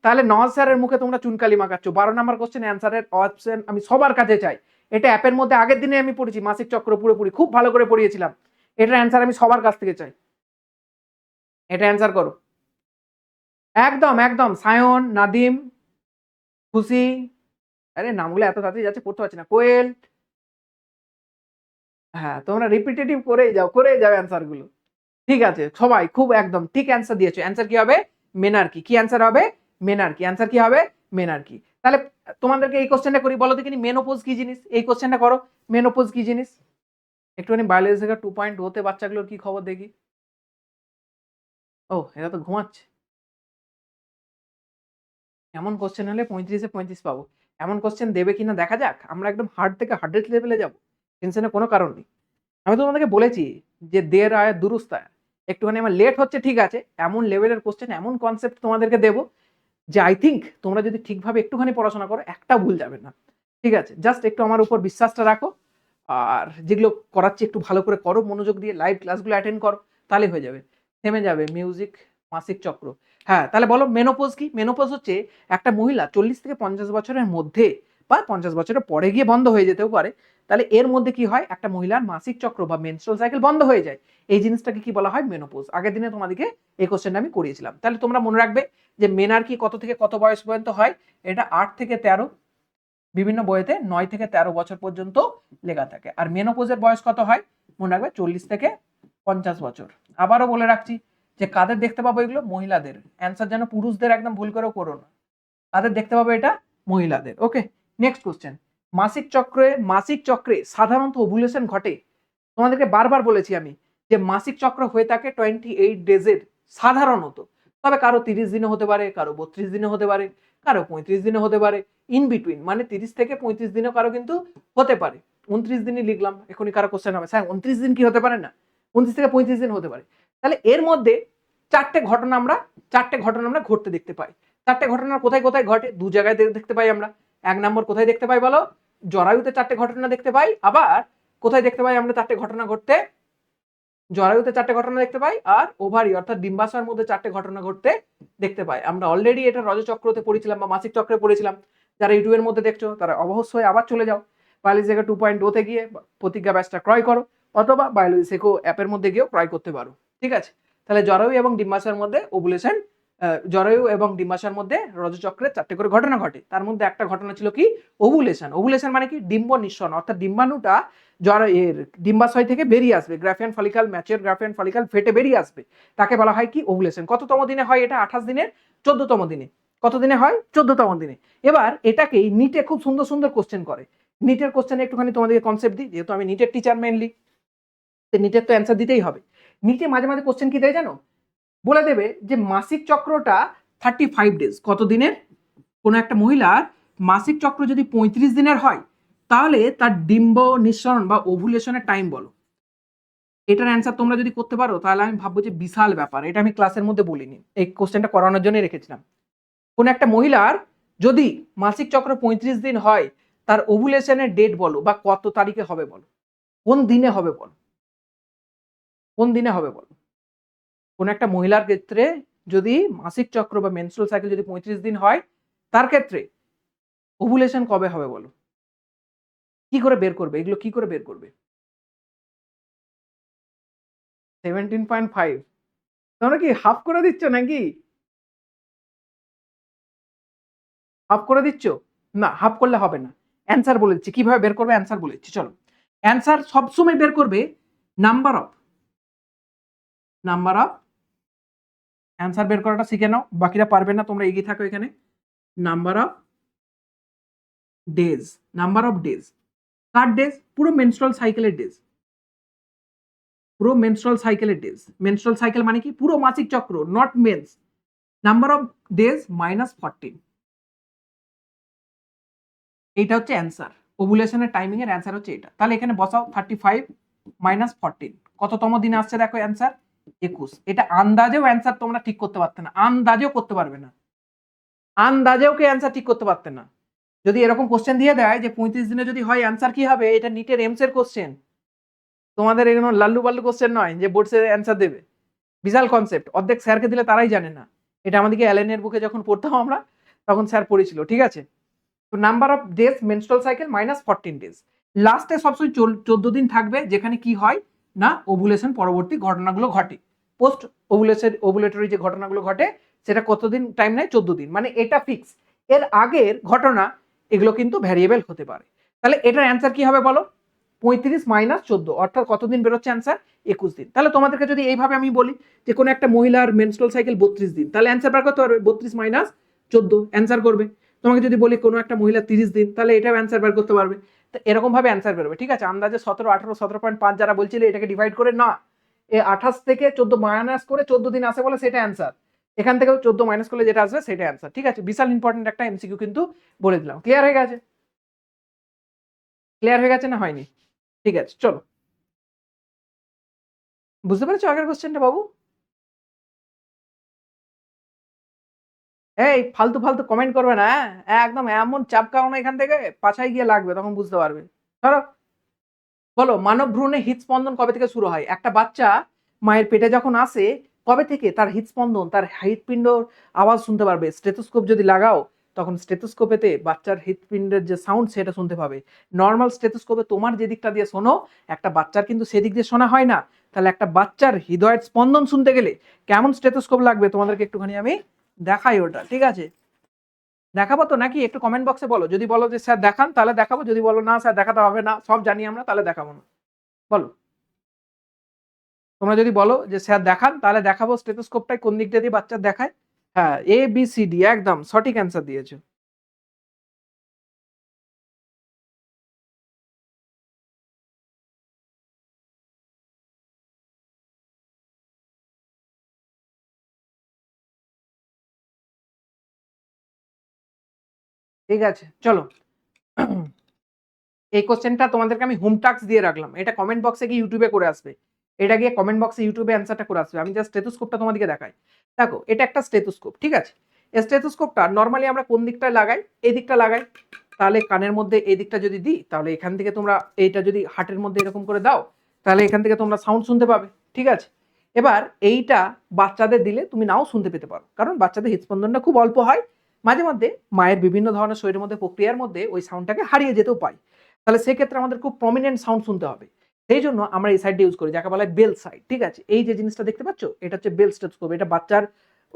তাহলে নওয়াজ স্যারের মুখে তোমরা চুনকালি মাখাচ্ছ। 12 নম্বর কোশ্চেন অ্যান্সারের অপশন আমি সবার কাছে চাই। এটা অ্যাপের মধ্যে আগের দিনে আমি পড়েছি, মাসিক চক্র পুরোপুরি খুব ভালো করে পড়িয়েছিলাম। এটার অ্যান্সার আমি সবার কাছ থেকে চাই। এটা অ্যান্সার করো। একদম একদম, সায়ন, নাদিম, খুশি, আরে নামগুলো এত তাড়াতাড়ি যাচ্ছে পড়তে পারছি না, কোয়েল। হ্যাঁ, তোমরা রিপিটেটিভ করেই যাও অ্যান্সার গুলো। ঠিক আছে, সবাই খুব একদম ঠিক অ্যান্সার দিয়েছো। অ্যান্সার কি হবে? মেনার্কি। কি অ্যান্সার হবে? মেনার্কি। অ্যান্সার কি হবে? মেনার্কি। তাহলে তোমাদেরকে এই কোশ্চেনটা করি, বলো দেখিনি মেনোপজ কি জিনিস? এই কোশ্চেনটা করো, মেনোপজ কি জিনিস? একটুখানি বায়োলজি থেকে 2.0 তে বাচ্চাগুলোর কি খবর দেখি। ও, এরা তো ঘুমাচ্ছে। এমন কোশ্চেন হলে 35-এ 35 পাবো। এমন কোশ্চেন দেবে কিনা দেখা যাক। আমরা একদম হার্ড থেকে হার্ডেস্ট লেভেলে যাবো, টেনশনের কোনো কারণ নেই। আমি তো তোমাদেরকে বলেছি যে দের আয় দুরুস্ত আয়, একটুখানি আমার লেট হচ্ছে ঠিক আছে, এমন লেভেলের কোশ্চেন, এমন কনসেপ্ট তোমাদেরকে দেবো যে আই থিঙ্ক তোমরা যদি ঠিকভাবে একটুখানি পড়াশোনা করো একটা ভুল যাবে না। ঠিক আছে, জাস্ট একটু আমার উপর বিশ্বাসটা রাখো, আর যেগুলো করাচ্ছি একটু ভালো করে করো, মনোযোগ দিয়ে লাইভ ক্লাসগুলো অ্যাটেন্ড করো, তাহলে হয়ে যাবে। থেমে যাবে মিউজিক, মাসিক চক্র। হ্যাঁ, তাহলে বলো মেনোপজ কি? মেনোপজ হচ্ছে একটা মহিলা 40 থেকে 50 বছরের মধ্যে বা 50 বছরের পরে গিয়ে বন্ধ হয়ে যেতেও পারে, তাহলে এর মধ্যে কি হয়? একটা মহিলার মাসিক চক্র বা মেনস্ট্রুয়াল সাইকেল বন্ধ হয়ে যায়। এই জিনিসটাকে কি বলা হয়? মেনোপজ। আগের দিনে তোমাদেরকে এই কোশ্চেনটা আমি করিয়েছিলাম। তাহলে তোমরা মনে রাখবে যে মেনার্কি কত থেকে কত বয়স পর্যন্ত হয়? এটা 8 থেকে 13। বিভিন্ন বইতে 9 থেকে 13 বছর পর্যন্ত লেখা থাকে। আর মেনোপজের বয়স কত হয়? মনে রাখবে 40 থেকে 50 বছর। আবারও বলে রাখছি যে কাদের দেখতে পাবো এগুলো? মহিলাদের। অ্যান্সার যেন পুরুষদের একদম ভুল করেও করো না। কাদের দেখতে পাবো এটা? মহিলাদের। ওকে, নেক্সট কোশ্চেন। মাসিক চক্রে সাধারণত ওভুলেশন ঘটে। তোমাদেরকে বারবার বলেছি আমি যে মাসিক চক্র হয়ে থাকে 28 ডেজের সাধারণত। তবে কারো 30 দিনে হতে পারে, কারো 32 দিনে হতে পারে, কারো 35 দিনে হতে পারে, ইন বিটুইন মানে 30 থেকে 35 দিনেও কারো কিন্তু হতে পারে। 29 দিনই লিখলাম, এখনই কারো কোশ্চেন হবে স্যার 29 দিন কি হতে পারে না? 29 থেকে 35 দিন হতে পারে। তাহলে এর মধ্যে চারটে ঘটনা আমরা ঘটতে দেখতে পাই। চারটে ঘটনা কোথায় কোথায় ঘটে? দু জায়গায় দেখতে পাই আমরা। এক নম্বর কোথায় দেখতে পাই বলো? জরায়ুতে চারটে ঘটনা দেখতে পাই। আবার কোথায় দেখতে পাই আমরা চারটে ঘটনা ঘটতে? জরায়ুতে চারটে ঘটনা দেখতে পাই, আর ওভারি অর্থাৎ ডিম্বাশয়ের মধ্যে চারটে ঘটনা ঘটতে দেখতে পাই। আমরা অলরেডি এটা রজচক্রতে পড়েছিলাম বা মাসিক চক্রে পড়েছিলাম। যারা ইউটিউবের মধ্যে দেখছো তারা অবশ্যই আবার চলে যাও বায়োলজি শেখো 2.0 তে গিয়ে প্রতিজ্ঞা ব্যাচটা ক্রয় করো, অথবা বায়োলজি শেখো অ্যাপের মধ্যে গিয়েও ক্রয় করতে পারো। ঠিক আছে, তাহলে জরায়ু এবং ডিম্বাশয়ের মধ্যে ওভুলেশন, জরায়ু এবং ডিম্বাশয়ের মধ্যে রজচক্রের চারটে করে ঘটনা ঘটে। তার মধ্যে একটা ঘটনা ছিল কি? ওভুলেশন। ওভুলেশন মানে কি? ডিম্ব নিঃসরণ, অর্থাৎ ডিম্বাণুটা ডিম্বাশয় থেকে বেরিয়ে আসবে, Graafian follicle, mature Graafian follicle ফেটে বেরিয়ে আসবে, তাকে বলা হয় কি? ওভুলেশন। কততম দিনে হয় এটা? 28 দিনের 14তম দিনে। কত দিনে হয়? 14তম দিনে। এবার এটাকেই নিটে খুব সুন্দর সুন্দর কোশ্চেন করে। নিটের কোশ্চেনে একটুখানি তোমাদেরকে কনসেপ্ট দিই, যেহেতু আমি নিটের টিচার মেনলি, নিটের তো অ্যান্সার দিতেই হবে। নিটে মাঝে মাঝে কোশ্চেন কি দেয় জানো? বলে দেবে যে মাসিক চক্রটা 35 ডেজ। কত দিনের? কোনো একটা মহিলার মাসিক চক্র যদি 35 দিনের হয়, তাহলে তার ডিম্ব নিঃসরণ বা ওভুলেশনের টাইম বলো। এটার অ্যান্সার তোমরা যদি করতে পারো তাহলে আমি ভাববো যে বিশাল ব্যাপার। এটা আমি ক্লাসের মধ্যে বলিনি, এই কোশ্চেনটা করানোর জন্য রেখেছিলাম। কোন একটা মহিলার যদি মাসিক চক্র 35 দিন হয়, তার ওভুলেশনের ডেট বলো, বা কত তারিখে হবে বলো, কোন দিনে হবে বলো, কোন দিনে হবে বলো। কোন একটা মহিলার ক্ষেত্রে যদি মাসিক চক্র বা মেনস্ট্রুয়াল সাইকেল যদি 35 দিন হয়, তার ক্ষেত্রে ওভুলেশন কবে হবে বলো। কি করে বের করবে এগুলো? কি করে বের করবে? 17.5? তোমরা কি হাফ করে দিচ্ছ নাকি? হাফ করে দিচ্ছ? না, হাফ করলে হবে না। অ্যান্সার বলে দিচ্ছি কিভাবে বের করবে, অ্যান্সার বলে দিচ্ছি চলো। অ্যান্সার সবসময় বের করবে নাম্বার অফ অ্যান্সার বের করাটা শিখে নাও, বাকিরা পারবে না, তোমরা এগিয়ে থাকো এখানে। নাম্বার অফ ডেজ, কার ডেজ? পুরো মেনস্ট্রুয়াল সাইকেলের ডেজ, পুরো মেনস্ট্রুয়াল সাইকেলের ডেজ। মেনস্ট্রুয়াল সাইকেল মানে কি? পুরো মাসিক চক্র, not mens. Number of days minus 14, এইটা হচ্ছে অ্যান্সার। ওভুলেশনের টাইমিং এর অ্যান্সার হচ্ছে এটা। তাহলে এখানে বসাও 35 মাইনাস 14, কততম দিনে আসছে দেখো অ্যান্সার? 21। এটা আন্দাজেও অ্যান্সার তোমরা ঠিক করতে পারতে না, আন্দাজেও করতে পারবে না, আন্দাজেও কে অ্যান্সার ঠিক করতে পারতে না। যদি এরকম কোশ্চেন দিয়ে দেয় যে 35 দিনে যদি হয় অ্যান্সার কি হবে, এটা নিটের এমস এর কোশ্চেন, তোমাদের এগুলো লাল্লু বাল্লু কোশ্চেন নয় যে বোর্ডসে অ্যান্সার দেবে। বিশাল কনসেপ্ট, অর্ধেক স্যারকে দিলে তারাই জানে না। এটা আমাদেরকে অ্যালেনের বুকে যখন পড়তাম আমরা, তখন স্যার পড়েছিল। ঠিক আছে, তো number of days menstrual cycle minus 14 days. লাস্টে সবসময় 14 দিন থাকবে, যেখানে কি হয় না ওভুলেশন পরবর্তী ঘটনাগুলো ঘটে। পোস্ট ওভুলেটরি যে ঘটনাগুলো ঘটে সেটা কতদিন টাইম নেয়? 14 দিন, মানে এটা ফিক্স। এর আগের ঘটনা এগুলো কিন্তু ভ্যারিয়েবল হতে পারে। তাহলে এটার অ্যান্সার কি হবে বলো? 35 মাইনাস 14, অর্থাৎ কতদিন বেরোচ্ছে অ্যান্সার? 21 দিন। তাহলে তোমাদেরকে যদি এইভাবে আমি বলি যে কোনো একটা মহিলার মেনস্ট্রুয়াল সাইকেল 32 দিন, তাহলে অ্যান্সার বার করতে পারবে 32 মাইনাস 14 অ্যান্সার করবে। তোমাকে যদি বলি কোনো একটা মহিলা 30 দিন, তাহলে এটাও অ্যান্সার বের করতে পারবে। তো এরকম ভাবে অ্যান্সার বেরোবে। ঠিক আছে, আন্দাজে 17, 18, 17.5 যারা বলছিলে এটাকে ডিভাইড করে না, 28 থেকে 14 মাইনাস করে 14 দিন আসে বলে সেটা অ্যান্সার। এখান থেকেও 14 মাইনাস করলে যেটা আসবে সেটা অ্যান্সার। ঠিক আছে, বিশাল ইম্পর্টেন্ট একটা এমসিকিউ কিন্তু বলে দিলাম। ক্লিয়ার হয়ে গেছে? ক্লিয়ার হয়ে গেছে না হয়নি? ঠিক আছে চলো, বুঝতে পেরেছো আগের কোশ্চেনটা বাবু? এই ফালতু ফালতু কমেন্ট করবে না, হ্যাঁ? একদম এমন চাপকাও না এখান থেকে, পাছায় গিয়ে লাগবে, তখন বুঝতে পারবে। ধরো বলো, মানব ভ্রূণে হৃদস্পন্দন কবে থেকে শুরু হয়? একটা বাচ্চা মায়ের পেটে যখন আসে, কবে থেকে তার হৃদস্পন্দন, তার হৃদপিণ্ড আওয়াজ শুনতে পারবে। স্টেথোস্কোপ যদি লাগাও, তখন স্টেথোস্কোপেতে বাচ্চার হৃদপিণ্ডের যে সাউন্ড সেটা শুনতে পাবে। নর্মাল স্টেথোস্কোপে তোমার যে দিকটা দিয়ে শোনো, একটা বাচ্চার কিন্তু সেদিক দিয়ে শোনা হয় না। তাহলে একটা বাচ্চার হৃদয়ের স্পন্দন শুনতে গেলে কেমন স্টেথোস্কোপ লাগবে তোমাদেরকে একটুখানি আমি দেখাই ওটা। ঠিক আছে, দেখাবো তো নাকি? একটু কমেন্ট বক্সে বলো। যদি বলো যে স্যার দেখান তাহলে দেখাবো, যদি বলো না স্যার দেখাতে হবে না, সব জানি আমরা, তাহলে দেখাবো না। বলো। তোমরা যদি বলো যে স্যার দেখান তাহলে দেখাবো, স্টেথোস্কোপটাই কোন দিকটা দিয়ে বাচ্চা দেখায়। হ্যাঁ, এ বি সি ডি, একদম সঠিক অ্যান্সার দিয়েছো। ঠিক আছে, চলো। এই কোশ্চেনটা তোমাদেরকে আমি হোম টাস্ক দিয়ে রাখলাম, এটা কমেন্ট বক্সে গিয়ে ইউটিউবে করে আসবে। এটা গিয়ে কমেন্ট বক্সে ইউটিউবে অ্যান্সারটা করে আসবে। আমি জাস্ট স্টেথোস্কোপটা তোমাদেরকে দেখাই। দেখো, এটা একটা স্টেথোস্কোপ, ঠিক আছে? এই স্টেথোস্কোপটা নর্মালি আমরা কোন দিকটায় লাগাই? এই দিকটা লাগাই। তাহলে কানের মধ্যে এই দিকটা যদি দিই, তাহলে এখান থেকে তোমরা এইটা যদি হার্টের মধ্যে এরকম করে দাও, তাহলে এখান থেকে তোমরা সাউন্ড শুনতে পাবে, ঠিক আছে? এবার এইটা বাচ্চাদের দিলে তুমি নাও শুনতে পেতে পারো, কারণ বাচ্চাদের হৃদস্পন্দনটা খুব অল্প হয়। মাঝে মধ্যে মায়ের বিভিন্ন ধরনের শরীরের মধ্যে প্রক্রিয়ার মধ্যে ওই সাউন্ডটাকে হারিয়ে যেতেও পায়। তাহলে সেক্ষেত্রে আমাদের খুব প্রমিনেন্ট সাউন্ড শুনতে হবে। সেই জন্য আমরা এই সাইডটা ইউজ করি, যাকে বলা হয় বেল সাইড, ঠিক আছে? এই যে জিনিসটা দেখতে পাচ্ছ, এটা হচ্ছে বেল স্টেথোস্কোপ। এটা বাচ্চার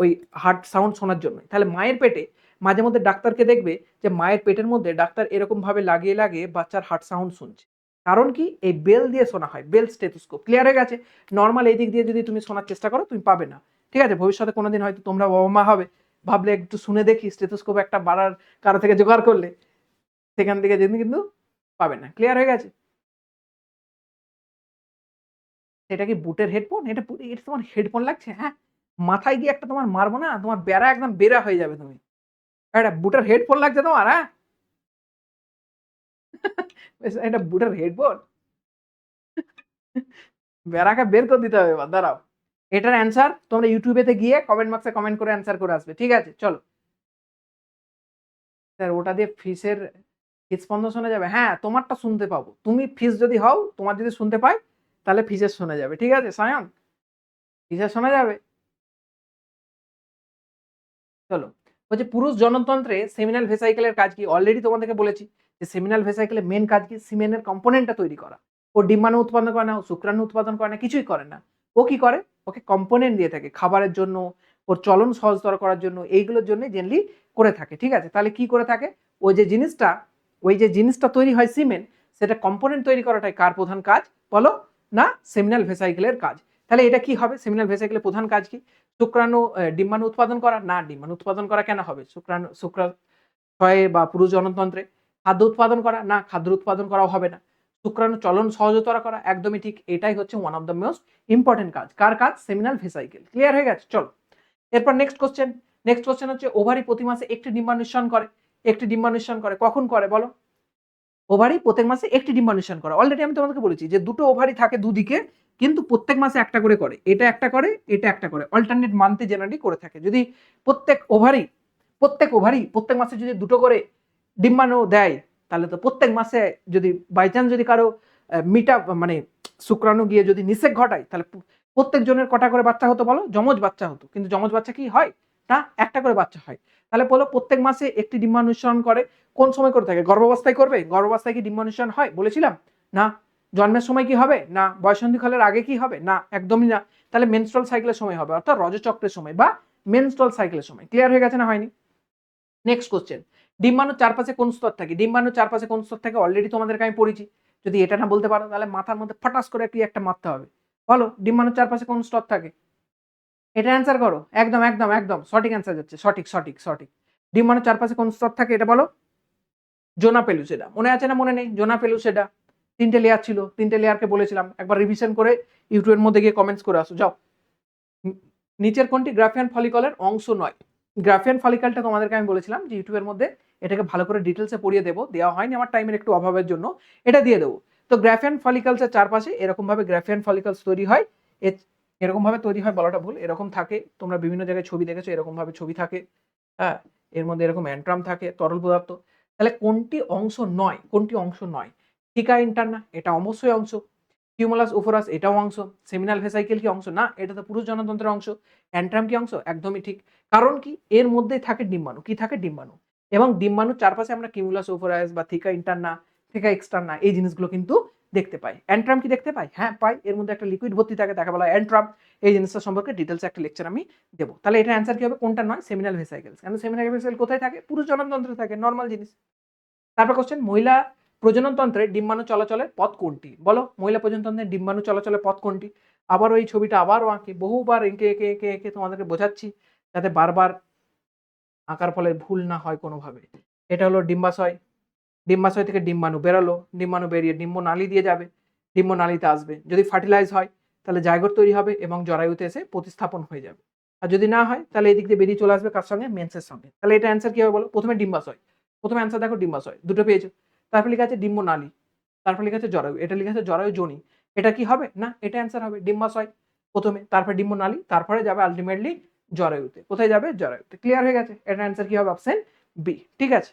ওই হার্ট সাউন্ড শোনার জন্য। তাহলে মায়ের পেটে মাঝে মধ্যে ডাক্তারকে দেখবে যে মায়ের পেটের মধ্যে ডাক্তার এরকম ভাবে লাগিয়ে লাগিয়ে বাচ্চার হার্ট সাউন্ড শুনছে। কারণ কি? এই বেল দিয়ে শোনা হয়, বেল স্টেথোস্কোপ। ক্লিয়ার হয়ে গেছে? নর্মাল এই দিক দিয়ে যদি তুমি শোনার চেষ্টা করো, তুমি পাবে না, ঠিক আছে? ভবিষ্যতে কোনোদিন হয়তো তোমরা বাবা মা হবে, ভাবলে একটু শুনে দেখি, স্টেথোস্কোপ একটা বাড়ার কারো থেকে জোগাড় করলে, সেখান থেকে যেদিন কিন্তু পাবে না। ক্লিয়ার হয়ে গেছে? এটা কি বুটের হেডফোন? এটা তোমার হেডফোন লাগছে? হ্যাঁ, মাথায় গিয়ে একটা তোমার মারবো না, তোমার বেড়া একদম বেরা হয়ে যাবে তুমি। এটা বুটের হেডফোন লাগছে তোমার, হ্যাঁ? এটা বুটের হেডফোন? বেড়াকে বের করে দিতে হবে এবার, দাঁড়াও। এটার অ্যান্সার তোমরা ইউটিউবেতে গিয়ে কমেন্ট বক্সে কমেন্ট করে অ্যান্সার করে আসবে, ঠিক আছে? চলো। স্যার ওটা দিয়ে ফিসের হৃদস্পন্দন শোনা যাবে? হ্যাঁ, তোমারটা শুনতে পাবো। তুমি ফিস যদি হও, তোমার যদি শুনতে পাই, তাহলে ফিসের শোনা যাবে, ঠিক আছে সায়ন? ফিসের শোনা যাবে। চলো। বলছে পুরুষ জননতন্ত্রে সেমিনাল ভেসাইকেলের কাজ কি? অলরেডি তোমাদেরকে বলেছি যে সেমিনাল ভেসাইকেলের মেন কাজ কি? সিমেনের কম্পোনেন্টটা তৈরি করা। ও ডিম্বাণু উৎপাদন করে না, ও শুক্রাণু উৎপাদন করে না, কিছুই করে না। ও কি করে? ওকে কম্পোনেন্ট দিয়ে থাকে খাবারের জন্য, ওর চলন সহজতর করার জন্য, এইগুলোর জন্য জেনারেলি করে থাকে, ঠিক আছে? তাহলে কি করে থাকে? ওই যে জিনিসটা তৈরি হয় সিমেন, সেটা কম্পোনেন্ট তৈরি করাটাই কার প্রধান কাজ বলো? না, সেমিনাল ভেসাইকেলের কাজ। তাহলে এটা কি হবে? সেমিনাল ভেসাইকেলের প্রধান কাজ কি? শুক্রাণু ডিম্বাণু উৎপাদন করা? না, ডিম্বাণু উৎপাদন করা কেন হবে শুক্রাশয়ে বা পুরুষ জননতন্ত্রে? খাদ্য উৎপাদন করা? না, খাদ্য উৎপাদন করাও হবে না। শুক্রাণু চলন সহজতর করা? একদমই ঠিক। এটাই হচ্ছে one of the most important কাজ। কার কাজ? সেমিনাল ভেসাইকেল। ক্লিয়ার হয়ে গেছে? চলো। এরপর নেক্সট কোশ্চেন হচ্ছে ওভারি প্রতি মাসে একটি ডিম্বাণুষ্ঠান করে। একটি ডিম্বাণুষ্ঠান করে, কখন করে বলো? ওভারি প্রত্যেক মাসে একটি ডিম্বাণুষ্ঠান করে। অলরেডি আমি তোমাদেরকে বলেছি যে দুটো ওভারি থাকে দুদিকে, কিন্তু প্রত্যেক মাসে একটা করে করে। এটা একটা করে, এটা একটা করে। অল্টারনেট মান্থে জেনারেলি করে থাকে। যদি প্রত্যেক ওভারি প্রত্যেক মাসে যদি দুটো করে ডিম্বাণু দেয়, তাহলে তো প্রত্যেক মাসে যদি বাই চান্স যদি কারো মিটা মানে শুক্রাণু গিয়ে যদি নিষেক ঘটায়, তাহলে প্রত্যেক জনের কটা করে বাচ্চা হতো বলো? যমজ বাচ্চা হতো। কিন্তু যমজ বাচ্চা কি হয়? না, একটা করে বাচ্চা হয়। তাহলে বলো প্রত্যেক মাসে একটি ডিম্বাণু নিঃসরণ করে। কোন সময় করে থাকে? গর্ভাবস্থায় করবে। গর্ভাবস্থায় কি ডিম্বাণু নিঃসরণ হয় বলেছিলাম? না। জন্মের সময় কি হবে? না। বয়ঃসন্ধিকালের আগে কি হবে? না, একদমই না। তাহলে মেনস্ট্রুয়াল সাইকেলের সময় হবে, অর্থাৎ রজচক্রের সময় বা মেনস্ট্রুয়াল সাইকেলের সময়। ক্লিয়ার হয়ে গেছে না হয়নি? নেক্সট কোশ্চেন, ডিম্বাণুর চারপাশে কোন স্তর থাকে? ডিম্বাণুর চারপাশে কোন স্তর থাকে অলরেডি তোমাদেরকে আমি পড়েছি। যদি এটা না বলতে পারো, তাহলে মাথার মধ্যে ফটাস করে কি একটা মারতে হবে। বলো, ডিম্বাণুর চারপাশে কোন স্তর থাকে? এটা অ্যান্সার করো। একদম একদম একদম সঠিক অ্যান্সার যাচ্ছে। সঠিক সঠিক সঠিক। ডিম্বাণুর চারপাশে কোন স্তর থাকে এটা বলো? জোনা পেলুসিডা। মনে আছে না মনে নেই? জোনা পেলুসিডা। 3টে লেয়ার ছিল। 3টে লেয়ারকে বলেছিলাম। একবার রিভিশন করে ইউটিউবের মধ্যে গিয়ে কমেন্টস করে আসো, যাও। নিচের কোনটি গ্রাফিয়ান ফলিকলের অংশ নয়? গ্রাফিয়ান ফলিকলটা তোমাদেরকে আমি বলেছিলাম যে ইউটিউবের মধ্যে এটাকে ভালো করে ডিটেলসে পড়িয়ে দেবো। দেওয়া হয়নি আমার টাইমের একটু অভাবের জন্য, এটা দিয়ে দেবো। তো গ্রাফিয়ান ফলিকলসের চারপাশে এরকম ভাবে গ্রাফিয়ান ফলিকলস তৈরি হয়। এরকম ভাবে তৈরি হয় বলাটা ভুল, এরকম থাকে। তোমরা বিভিন্ন জায়গায় ছবি দেখেছো, এরকম ভাবে ছবি থাকে। হ্যাঁ, এর মধ্যে এরকম অ্যান্ট্রাম থাকে, তরল পদার্থ। তাহলে কোনটি অংশ নয়? কোনটি অংশ নয়? থিকা ইন্টারনা, এটা অবশ্যই অংশ। কিউমুলাস ওফোরাস, এটাও অংশ। সেমিনাল ভেসাইকেল কি অংশ? না, এটা তো পুরুষ জনতন্ত্রের অংশ। অ্যান্ট্রাম কি অংশ? একদমই ঠিক। কারণ কি? এর মধ্যে থাকে ডিম্বাণু। কি থাকে? ডিম্বাণু। এবং ডিম্বাণুর চারপাশে আমরা কিউমুলাস ওফোরাস বা থিকা ইন্টারনা, থিকা এক্সটার্না, এই জিনিসগুলো কিন্তু দেখতে পাই। অ্যান্ট্রাম কি দেখতে পাই? হ্যাঁ পাই, এর মধ্যে একটা লিকুইড ভর্তি থাকে, তাকে বলা হয় অ্যান্ট্রাম। এই জিনিসটা সম্পর্কে ডিটেলসে একটা লেকচার আমি দেবো। তাহলে এটা অ্যান্সার কি হবে? কোনটা নয়? সেমিনাল ভেসিকলস। কেন সেমিনাল ভেসিকল কোথায় থাকে? পুরুষ জননতন্ত্রে থাকে, নর্মাল জিনিস। তারপর কোশ্চেন, মহিলা প্রজননতন্ত্রে ডিম্বাণু চলাচলের পথ কোনটি? বলো, মহিলা প্রজননতন্ত্রে ডিম্বাণু চলাচলের পথ কোনটি? আবারও এই ছবিটা আবারও আঁকি, বহুবার এঁকে এঁকে এঁকে এঁকে তোমাদেরকে বোঝাচ্ছি যাতে বারবার আঁকার ফলে ভুল না হয় কোনোভাবে। এটা হলো ডিম্বাশয়। ডিম্বাশয় থেকে ডিম্বাণু বেরোলো, ডিম্বাণু বেরিয়ে ডিম্বনালী দিয়ে যাবে, ডিম্বনালীতে আসবে। যদি ফার্টিলাইজ হয় তাহলে জাইগোট তৈরি হবে এবং জরায়ুতে এসে প্রতিস্থাপন হয়ে যাবে। আর যদি না হয় তাহলে এদিক দিয়ে বেরিয়ে চলে আসবে কার সঙ্গে? মেন্সের সঙ্গে। তাহলে এটা অ্যান্সার কি হবে বলো? প্রথমে ডিম্বাশয়, প্রথমে অ্যান্সার দেখো ডিম্বাশয়, দুটো পেয়েছো। তারপর লেখা আছে ডিম্বনালী, তারপর লেখা আছে জরায়ু, এটা লেখা আছে জরায়ু যোনি। এটা কি হবে? না, এটা অ্যান্সার হবে ডিম্বাশয় প্রথমে, তারপর ডিম্বনালী, তারপরে যাবে আলটিমেটলি জরায়ুতে। কোথায় যাবে? জরায়ুতে। ক্লিয়ার হয়ে গেছে? এটা অ্যান্সার কি হবে? Option B. ঠিক আছে,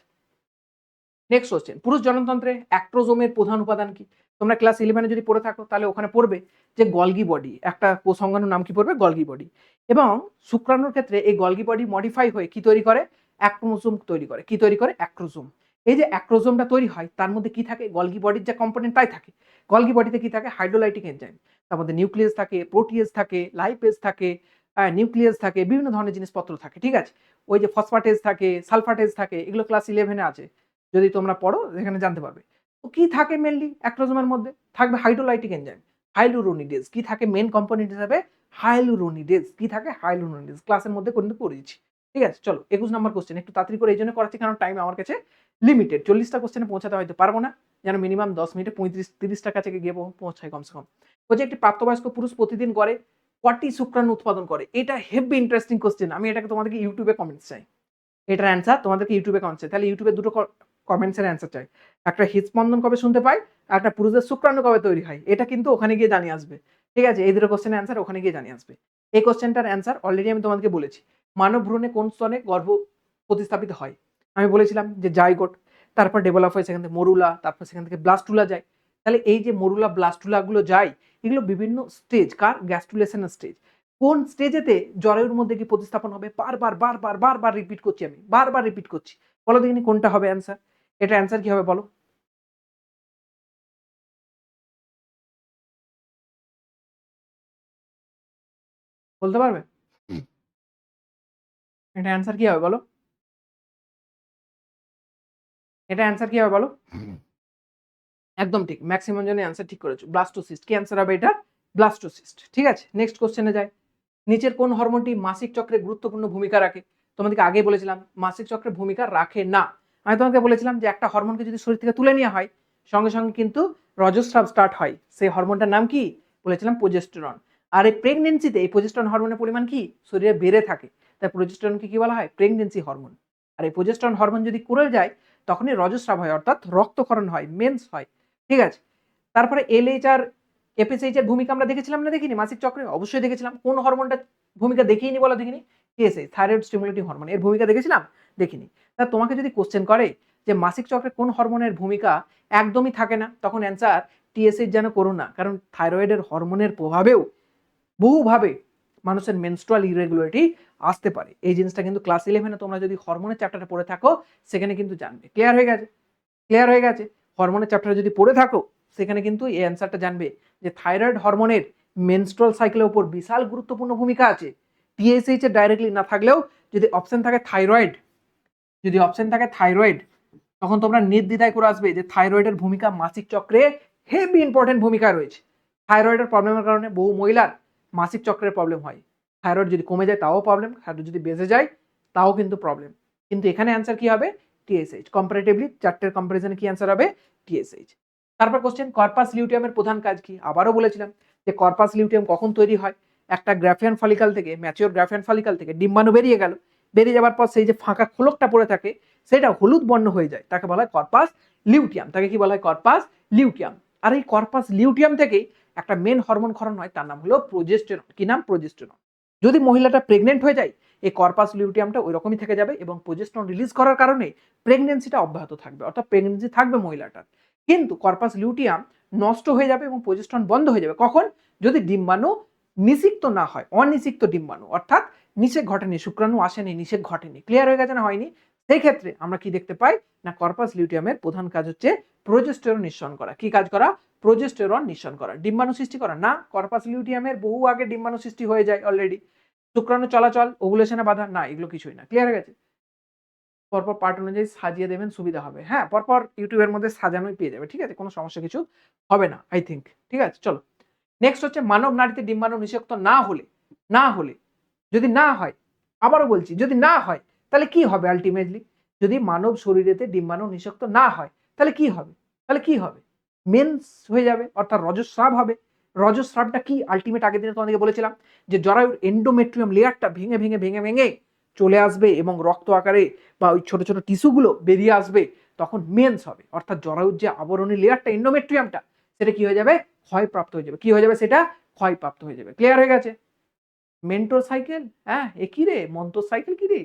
নেক্সট কোশ্চেন, পুরুষ জননতন্ত্রে অ্যাক্ট্রোজোমের প্রধান উপাদান কি? তোমরা ক্লাস 11 যদি পড়ে থাকো তাহলে ওখানে পড়বে যে গলগি বডি, একটা কোষাঙ্গাণুর নাম কি পড়বে? Golgi body. এবং শুক্রাণুর ক্ষেত্রে এই গলগি বডি মডিফাই হয়ে কি তৈরি করে? অ্যাক্রোমোসোম তৈরি করে। কি তৈরি করে? অ্যাক্রোজোম। এই যে অ্যাক্রোজোমটা তৈরি হয় তার মধ্যে কি থাকে? গলগি বডির যে কম্পোনেন্ট তাই থাকে। গলগি বডিতে কি থাকে? হাইড্রোলাইটিক এনজাইম, তার মধ্যে নিউক্লিয়াস থাকে, প্রোটিয়েজ থাকে, লাইপেজ থাকে, নিউক্লিয়াস থাকে, বিভিন্ন ধরনের জিনিসপত্র থাকে। ঠিক আছে, ওই যে ফসফাটেজ থাকে, সালফাটেজ থাকে, এগুলো ক্লাস 11 আছে, যদি তোমরা পড়ো এখানে জানতে পারবে। তো কি থাকে মেনলি অ্যাক্রোজোমের মধ্যে? থাকবে হাইড্রোলাইটিক এনজাইম, হাইলুরোনিডেজ। কি থাকে মেন কম্পোনেন্ট হিসাবে? হাইলুরোনিডেজ। কি থাকে? হাইলুরোনিডেজ। ক্লাসের মধ্যে কিন্তু পড়েছি। ঠিক আছে, চলো 21 নম্বর কোশ্চেন। একটু তাড়াতাড়ি করে এই জন্য করাচ্ছি কারণ টাইম আমার কাছে লিমিটেড। 40টা কোশ্চেনে পৌঁছাতে হয়তো পারবো না, যেন মিনিমাম 10 মিনিটে 35-30টা কাছে গিয়ে পৌঁছায় কমসে কম। বলছে একটি প্রাপ্তবয়স্ক পুরুষ প্রতিদিন গড়ে কটি শুক্রাণু উৎপাদন করে? এটা হেভি ইন্টারেস্টিং কোশ্চেন। আমি এটাকে তোমাদেরকে ইউটিউবে কমেন্টস চাই, এটার অ্যান্সার তোমাদেরকে ইউটিউবে কমেন্টস চাই। তাহলে ইউটিউবে দুটো কমেন্টসের অ্যান্সার চাই, একটা হৃদস্পন্দন কবে শুনতে পাই, আর একটা পুরুষের শুক্রাণু কবে তৈরি হয়। এটা কিন্তু ওখানে গিয়ে জানিয়ে আসবে। ঠিক আছে, এই দুটো কোশ্চেনের অ্যান্সার ওখানে গিয়ে জানিয়ে আসবে। এই কোশ্চেনটার অ্যান্সার অলরেডি আমি তোমাদেরকে বলেছি। মানব ভ্রূণে কোন স্তনে গর্ভ প্রতিস্থাপিত হয়? আমি বলেছিলাম যে জাইগোট, তারপর ডেভেলপ হয় সেখান থেকে মরুলা, তারপর সেখান থেকে ব্লাস্টুলা যায়। তাহলে এই যে মরুলা ব্লাস্টুলা গুলো যায়, এগুলো বিভিন্ন স্টেজ, কার? গ্যাস্ট্রুলেশনের স্টেজ। কোন স্টেজেতে জরায়ুর মধ্যে কি প্রতিস্থাপন হবে? বারবার বারবার বারবার রিপিট করছি, আমি বারবার রিপিট করছি। বলো দেখিনি কোনটা হবে অ্যান্সার? এটা অ্যান্সার কি হবে বলো? বলতে পারবে? এটা অ্যান্সার কি হবে বলো? এটা অ্যান্সার কি হবে বলো? একদম ঠিক, ম্যাক্সিমাম জনের অ্যান্সার ঠিক করেছো, ব্লাস্টোসিস্ট। কি অ্যান্সার হবে এটা? ব্লাস্টোসিস্ট। ঠিক আছে, নেক্সট কোশ্চেনে যাই। নিচের কোন হরমোনটি মাসিক চক্রে গুরুত্বপূর্ণ ভূমিকা রাখে? তোমাদেরকে আগেই বলেছিলাম মাসিক চক্রে ভূমিকা রাখে না। আমি তোমাকে বলেছিলাম যে একটা হরমোনকে যদি শরীর থেকে তুলে নেওয়া হয় সঙ্গে সঙ্গে কিন্তু রজস্রাব স্টার্ট হয়। সেই হরমোনটার নাম কি? বলেছিলাম প্রোজেস্টেরন। আর এই প্রেগনেন্সিতে এই প্রোজেস্টেরন হরমোনের পরিমাণ কি? শরীরে বেড়ে থাকে, তাই প্রোজেস্টেরনকে কি বলা হয়? Pregnancy hormone. আর এই প্রোজেস্টেরন হরমোন যদি কমে যায় তখনই রজস্রাব হয়, অর্থাৎ রক্তক্ষরণ হয়, মেন্স হয়। ঠিক আছে, তারপরে এলএইচ আর এফএসএইচ এর ভূমিকা আমরা দেখেছিলাম না দেখিনি মাসিক চক্রে? অবশ্যই দেখেছিলাম। কোন হরমোনটা ভূমিকা দেখিনি বলো দেখিনি? টিএসএইচ, থাইরয়েড স্টিমুলেটিং হরমোন, এর ভূমিকা দেখেছিলাম? দেখিনি। তা তোমাকে যদি কোশ্চেন করে যে মাসিক চক্রে কোন হরমোনের ভূমিকা একদমই থাকে না, তখন অ্যান্সার টিএসএইচ যেন করো না, কারণ থাইরয়েডের হরমোনের প্রভাবেও বহুভাবে মানুষের মেনস্ট্রুয়াল ইরেগুলারিটি আসতে পারে। এই জিনিসটা কিন্তু ক্লাস 11-এ তোমরা যদি হরমোনের চ্যাপ্টারে পড়ে থাকো সেখানে কিন্তু জানবে। ক্লিয়ার হয়ে গেছে? ক্লিয়ার হয়ে গেছে? হরমোনের চ্যাপ্টারে যদি পড়ে থাকো সেখানে কিন্তু এই অ্যান্সারটা জানবে যে থাইরয়েড হরমোনের মেনস্ট্রুয়াল সাইকেলের উপর বিশাল গুরুত্বপূর্ণ ভূমিকা আছে। টিএসএইচ এর ডাইরেক্টলি না থাকলেও যদি অপশন থাকে থাইরয়েড, যদি অপশন থাকে থাইরয়েড, তখন তোমরা নির্দ্বিধায় করে আসবে যে থাইরয়েডের ভূমিকা মাসিক চক্রে হেভি ইম্পর্টেন্ট ভূমিকা রয়েছে। থাইরয়েডের প্রবলেমের কারণে বহু মহিলার মাসিক চক্রের প্রবলেম হয়। থাইরয়েড যদি কমে যায় তাও প্রবলেম, থাইরয়েড যদি বেঁচে যায় তাও কিন্তু প্রবলেম। কিন্তু এখানে অ্যান্সার কি হবে? টিএসএইচ। কম্পারেটিভলি চারটের কম্পারিজনে কি অ্যান্সার হবে? টিএসএইচ। তারপর কোশ্চেন, কর্পাস লিউটিয়ামের প্রধান কাজ কি? আবারও বলেছিলাম যে কর্পাস লিউটিয়াম কখন তৈরি হয়? একটা গ্রাফিয়ান ফলিকাল থেকে, ম্যাচিওর গ্রাফিয়ান ফলিকাল থেকে ডিম্বাণু বেরিয়ে গেল, বেরিয়ে যাওয়ার পর সেই যে ফাঁকা খোলকটা পড়ে থাকে সেটা হলুদ বর্ণ হয়ে যায়, তাকে বলা হয় কর্পাস লিউটিয়াম। তাকে কি বলা হয়? Corpus luteum. আর এই কর্পাস লিউটিয়াম থেকেই একটা মেন হরমোন ক্ষরণ হয়, তার নাম হলো প্রোজেস্টেরন। কি নাম? প্রোজেস্টেরন। যদি মহিলাটা প্রেগনেন্ট হয়ে যায় এই কর্পাস লিউটিয়ামটা ওই রকমই থেকে যাবে এবং প্রোজেস্টেরন রিলিজ করার কারণে প্রেগনেন্সিটা অব্যাহত থাকবে, অর্থাৎ প্রেগনেন্সি থাকবে মহিলাটার। কিন্তু কর্পাস লিউটিয়াম নষ্ট হয়ে যাবে এবং প্রোজেস্টেরন বন্ধ হয়ে যাবে কখন? যদি ডিম্বাণু নিষিক্ত না হয়, অনিষিক্ত ডিম্বাণু, অর্থাৎ নিষেক ঘটেনি, শুক্রাণু আসেনি, নিষেক ঘটেনি। ক্লিয়ার হয়ে গেছে না হয়নি? সেই ক্ষেত্রে আমরা কি দেখতে পাই না, কর্পাস লিউটিয়ামের প্রধান কাজ হচ্ছে প্রোজেস্টেরন নিঃসরণ করা। কি কাজ করা? প্রোজেস্টেরন নিঃসরণ করা। ডিম্বাণু সৃষ্টি করা না, কর্পাস লিউটিয়ামের বহু আগে ডিম্বাণু সৃষ্টি হয়ে যায় অলরেডি। শুক্রাণু চলাচল, ওভুলেশনে বাধা না, এগুলো কিছুই না। ক্লিয়ার হয়ে গেছে? পরপর পার্ট অনুযায়ী সাজিয়ে দেবেন, সুবিধা হবে। হ্যাঁ, পরপর ইউটিউবের মধ্যে সাজানোই পেয়ে যাবে, ঠিক আছে, কোনো সমস্যা কিছু হবে না আই থিঙ্ক। ঠিক আছে, চলো নেক্সট হচ্ছে মানব নাড়িতে ডিম্বাণু নিষিক্ত না হলে যদি না হয়, আবারও বলছি যদি না হয় তাহলে কি হবে আলটিমেটলি? যদি মানব শরীরেতে ডিম্বাণু নিষিক্ত না হয় তাহলে কি হবে? মেন্স হয়ে যাবে, অর্থাৎ রজস্রাব হবে। রজস্রাবটা কি আলটিমেট? আগের দিনে তোমাদেরকে বলেছিলাম যে জরায়ুর এন্ডোমেট্রিয়াম লেয়ারটা ভেঙে ভেঙে ভেঙে ভেঙে চলে আসবে এবং রক্ত আকারে বা ওই ছোট ছোট টিস্যুগুলো বেরিয়ে আসবে, তখন মেন্স হবে। অর্থাৎ জরায়ুর যে আবরণী লেয়ারটা এন্ডোমেট্রিয়ামটা, সেটা কি হয়ে যাবে? ক্ষয়প্রাপ্ত হয়ে যাবে। কি হয়ে যাবে? সেটা ক্ষয়প্রাপ্ত হয়ে যাবে। ক্লিয়ার হয়ে গেছে? মেন্টোর সাইকেল, হ্যাঁ, এ কি রে, মন্তর সাইকেল কি রে?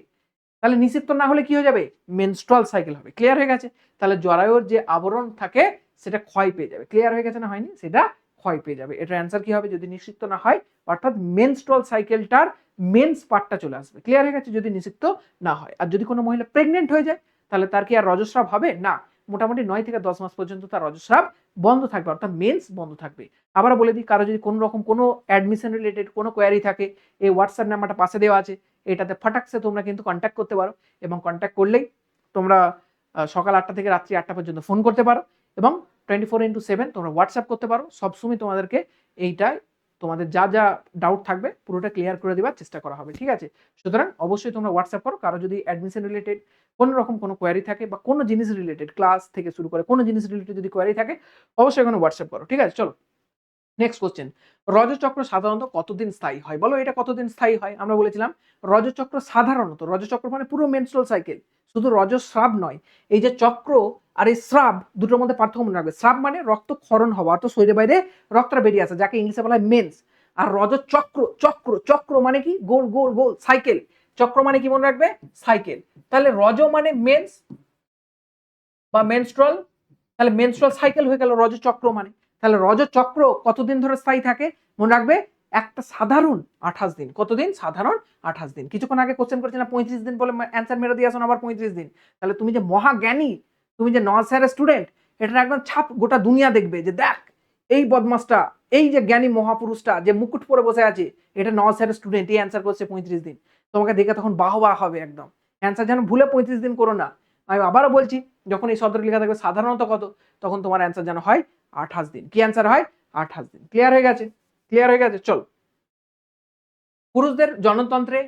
তাহলে নিষিক্ত না হলে কি হয়ে যাবে? মেনস্ট্রুয়াল সাইকেল হবে। ক্লিয়ার হয়ে গেছে? তাহলে জরায়ুর যে আবরণ থাকে সেটা ক্ষয় পেয়ে যাবে। ক্লিয়ার হয়ে গেছে না হয়নি? সেটা ক্ষয় পেয়ে যাবে। এটার অ্যান্সার কি হবে যদি নিষিক্ত না হয়? অর্থাৎ মেনস্ট্রুয়াল সাইকেলটার মেন্স পার্টটা চলে আসবে। ক্লিয়ার হয়ে গেছে? যদি নিষিক্ত না হয়। আর যদি কোনো মহিলা প্রেগনেন্ট হয়ে যায় তাহলে তার কি আর রজস্রাব হবে? না, মোটামুটি 9 থেকে 10 মাস পর্যন্ত তার রজস্রাব বন্ধ থাকবে, অর্থাৎ মেন্স বন্ধ থাকবে। আবার বলে দিই, কারো যদি কোনো রকম কোনো অ্যাডমিশন রিলেটেড কোনো কোয়ারি থাকে, এই হোয়াটসঅ্যাপ নাম্বারটা পাশে দেওয়া আছে, এটাতে ফটাকসে তোমরা কিন্তু কন্ট্যাক্ট করতে পারো, এবং কন্ট্যাক্ট করলেই তোমরা সকাল 8টা থেকে রাত্রি 8টা পর্যন্ত ফোন করতে পারো, এবং 24x7 তোমরা হোয়াটসঅ্যাপ করতে পারো। সবসময় তোমাদেরকে এইটাই, তোমাদের যা যা ডাউট থাকবে পুরোটা ক্লিয়ার করে দেওয়ার চেষ্টা করা হবে। ঠিক আছে? সুতরাং অবশ্যই তোমরা হোয়াটসঅ্যাপ করো। কারো যদি অ্যাডমিশন রিলেটেড কোনো রকম কোনো কোয়ারি থাকে বা কোনো জিনিস রিলেটেড, ক্লাস থেকে শুরু করে কোনো জিনিস রিলেটেড যদি কোয়ারি থাকে, অবশ্যই এখানে হোয়াটসঅ্যাপ করো। ঠিক আছে, চলো নেক্সট কোশ্চেন। রজচক্র সাধারণত কতদিন স্থায়ী হয়? বলো এটা কতদিন স্থায়ী হয়? আমরা বলেছিলাম রজচক্র সাধারণত, রজচক্র মানে পুরো মেনস্ট্রুয়াল সাইকেল, শুধু রজস্রাব নয়। এই যে চক্র আর এই স্রাব দুটোর মধ্যে পার্থক্য মনে রাখবে। স্রাব মানে রক্ত ক্ষরণ হওয়া, অর্থাৎ শরীরের বাইরে রক্তটা বেরিয়ে আসে, যাকে ইংলিশে বলা হয় মেন্স। আর রজচক্র, চক্র চক্র মানে কি? গোল গোল গোল সাইকেল। চক্র মানে কি মনে রাখবে? সাইকেল। তাহলে রজ মানে মেন্স বা মেনস্ট্রুয়াল, তাহলে মেনস্ট্রুয়াল সাইকেল হয়ে গেল রজচক্র মানে। তাহলে রজচক্র কতদিন ধরে স্থায়ী থাকে? মনে রাখবে একটা সাধারণ 28 দিন। কতদিন? সাধারণ 28 দিন। কিছুক্ষণ আগে কোশ্চেন করেছি না 35 দিন বলে অ্যান্সার মেরে দিয়ে আসুন আবার 35 দিন। তাহলে তুমি যে মহাজ্ঞানী, তুমি যে নওয়াজ স্যারের স্টুডেন্ট, এটা একদম ছাপ গোটা দুনিয়া দেখবে যে দেখ এই বদমাসটা, এই যে জ্ঞানী মহাপুরুষটা যে মুকুট পরে বসে আছে, এটা নওয়াজ স্যারের স্টুডেন্ট, এই অ্যান্সার করছে 35 দিন। তোমাকে দেখে তখন বাহবা হবে একদম। অ্যান্সার যেন ভুলে 35 দিন করো না। আমি আবারও বলছি, যখন এই শব্দটি লেখা থাকবে সাধারণত কত, তখন তোমার অ্যান্সার যেন হয় 28 দিন। কি অ্যান্সার হয়? 28 দিন। ক্লিয়ার হয়ে গেছে? ক্লিয়ার হয়ে গেছে? চলো, পুরুষদের জনতন্ত্রে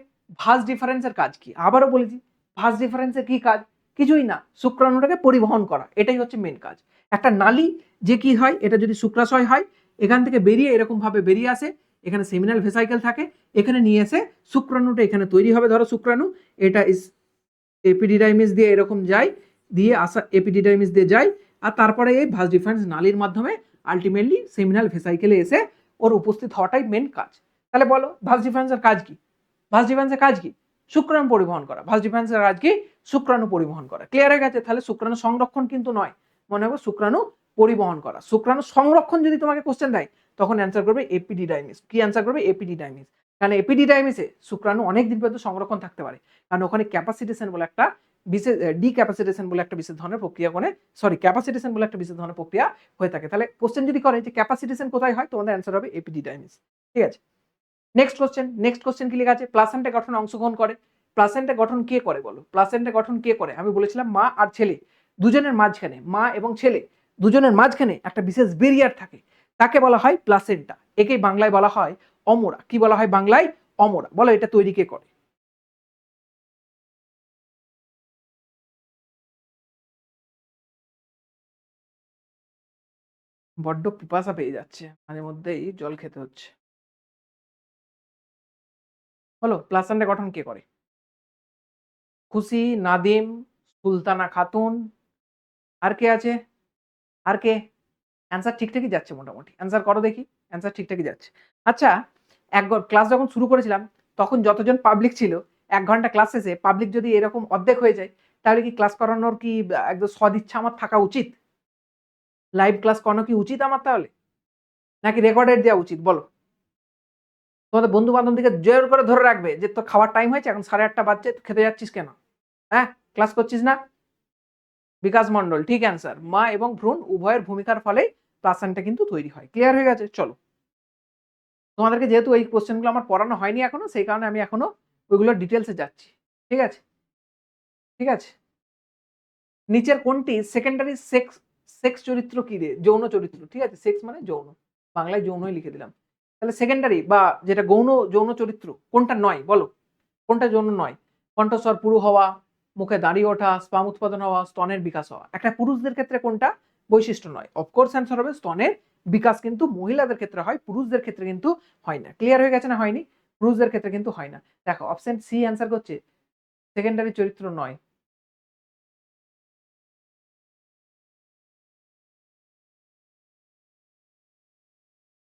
ভাঁজ ডিফারেন্সের কাজ কি? আবারও বলেছি, ভাঁজ ডিফারেন্সের কি কাজ? কিছুই না, শুক্রাণুটাকে পরিবহন করা, এটাই হচ্ছে মেন কাজ। একটা নালী যে কি হয়, এটা যদি শুক্রাশয় হয়, এখান থেকে বেরিয়ে এরকম ভাবে বেরিয়ে আসে, এখানে সেমিনাল ভেসাইকেল থাকে, এখানে নিয়ে এসে শুক্রাণুটা এখানে তৈরি হবে। ধরো শুক্রাণু, এটা এপিডিডাইমিস দিয়ে এরকম যায়, দিয়ে আসা এপিডিডাইমিস দিয়ে যায়, আর তারপরে এই ভাঁজ ডিফারেন্স নালীর মাধ্যমে আলটিমেটলি সেমিনাল ভেসাইকেলে এসে ওর উপস্থিত হওয়াটাই মেন কাজ। তাহলে বলো ভাঁজ ডিফারেন্সের কাজ কি? ভাঁজ ডিফারেন্সের কাজ কি? শুক্রাণু পরিবহন করা। ভাঁজ ডিফারেন্সের কাজ কি? শুক্রাণু পরিবহন করা। ক্লিয়ার হয়ে গেছে? তাহলে শুক্রাণু সংরক্ষণ কিন্তু নয়, মনে হবে শুক্রাণু পরিবহন করা। শুক্রাণু সংরক্ষণ যদি তোমাকে কোশ্চেন দেয়, তখন অ্যান্সার করবে এপিডিডাইমিস। কি অ্যান্সার করবে? এপিডিডাইমিস। কারণ এপিডিডাইমিসে শুক্রাণু অনেক দিন পর্যন্ত সংরক্ষণ থাকতে পারে, কারণ ওখানে ক্যাপাসিটেশন বলে একটা বিশেষ, ডিক্যাপাসিটেশন বলে একটা বিশেষ ধরনের প্রক্রিয়া, ক্যাপাসিটেশন বলে একটা বিশেষ ধরনের প্রক্রিয়া হয়ে থাকে। তাহলে কোশ্চেন যদি করে যে ক্যাপাসিটেশন কোথায় হয়, তোমাদের অ্যান্সার হবে এপিডিডাইমিস। ঠিক আছে, নেক্সট কোশ্চেন কি লেখা আছে? প্লাসেন্টা গঠনে অংশগ্রহণ করে। প্লাসেন্টা গঠন কে করে বলো? প্লাসেন্টা গঠন কে করে? আমি বলেছিলাম মা আর ছেলে দুজনের মাঝখানে, মা এবং ছেলে দুজনের মাঝখানে একটা বিশেষ বেরিয়ার থাকে, তাকে বলা হয় প্লাসেন্টা। একেই বাংলায় বলা হয় অমরা। কি বলা হয় বাংলায়? অমরা। বলো এটা তৈরি কে করে? বড্ড পিপাসা পেয়ে যাচ্ছে, মাঝে মধ্যেই জল খেতে হচ্ছে। বলো প্লাসেন্টা গঠন কে করে? খুশি, নাদিম, সুলতানা খাতুন, আর কে আছে? আর কে? অ্যান্সার ঠিকঠাকই যাচ্ছে মোটামুটি। অ্যান্সার করো দেখি। অ্যান্সার ঠিকঠাকই যাচ্ছে। আচ্ছা, ক্লাস যখন শুরু করেছিলাম, তখন যতজন পাবলিক ছিল, ১ ঘন্টা ক্লাস শেষে পাবলিক যদি এরকম অর্ধেক হয়ে যায়, তাহলে কি ক্লাস করানোর কি একদম সদিচ্ছা আমার থাকা উচিত? লাইভ ক্লাস করানো কি উচিত আমার তাহলে? নাকি রেকর্ডেড দেওয়া উচিত? বলো। তোমাদের বন্ধু-বান্ধবদেরকে জোর করে ধরে রাখবে যে তোর খাওয়ার টাইম হয়েছে, এখন 8:30 বাজছে, খেতে যাচ্ছিস কেন? হ্যাঁ? ক্লাস করছিস না? বিকাশ মন্ডল ঠিক অ্যান্সার। মা এবং ভ্রূণ উভয়ের ভূমিকার ফলে প্লাসেন্টা কিন্তু তৈরি হয়। ক্লিয়ার হয়ে গেছে? চলো। তোমাদেরকে যেহেতু এই কোশ্চেনগুলো আমার পড়ানো হয়নি এখনো, সেই কারণে আমি এখনো ওইগুলোর ডিটেলসে যাচ্ছি। ঠিক আছে? ঠিক আছে? নিচের কোনটি সেকেন্ডারি সেক্স সেক্স চরিত্র কি রে? যৌন চরিত্র। ঠিক আছে? সেক্স মানে যৌন। বাংলায় যৌনই লিখে দিলাম। তাহলে সেকেন্ডারি বা যেটা যৌন চরিত্র কোনটা নয় বলো? কোনটা যৌন নয়? কণ্ঠস্বর পুরু হওয়া, মুখে দাঁড়িয়ে ওঠা, স্পাম উৎপাদন হওয়া, স্তনের বিকাশ হওয়া। একটা পুরুষদের ক্ষেত্রে কোনটা বৈশিষ্ট্য নয়? অফকোর্স অ্যান্সার হবে স্তনের বিকাশ কিন্তু মহিলাদের ক্ষেত্রে হয়, পুরুষদের ক্ষেত্রে কিন্তু হয় না। ক্লিয়ার হয়ে গেছে না হয়নি? পুরুষদের ক্ষেত্রে কিন্তু হয় না। দেখো অপশন সি অ্যান্সার করছে সেকেন্ডারি চরিত্র নয়।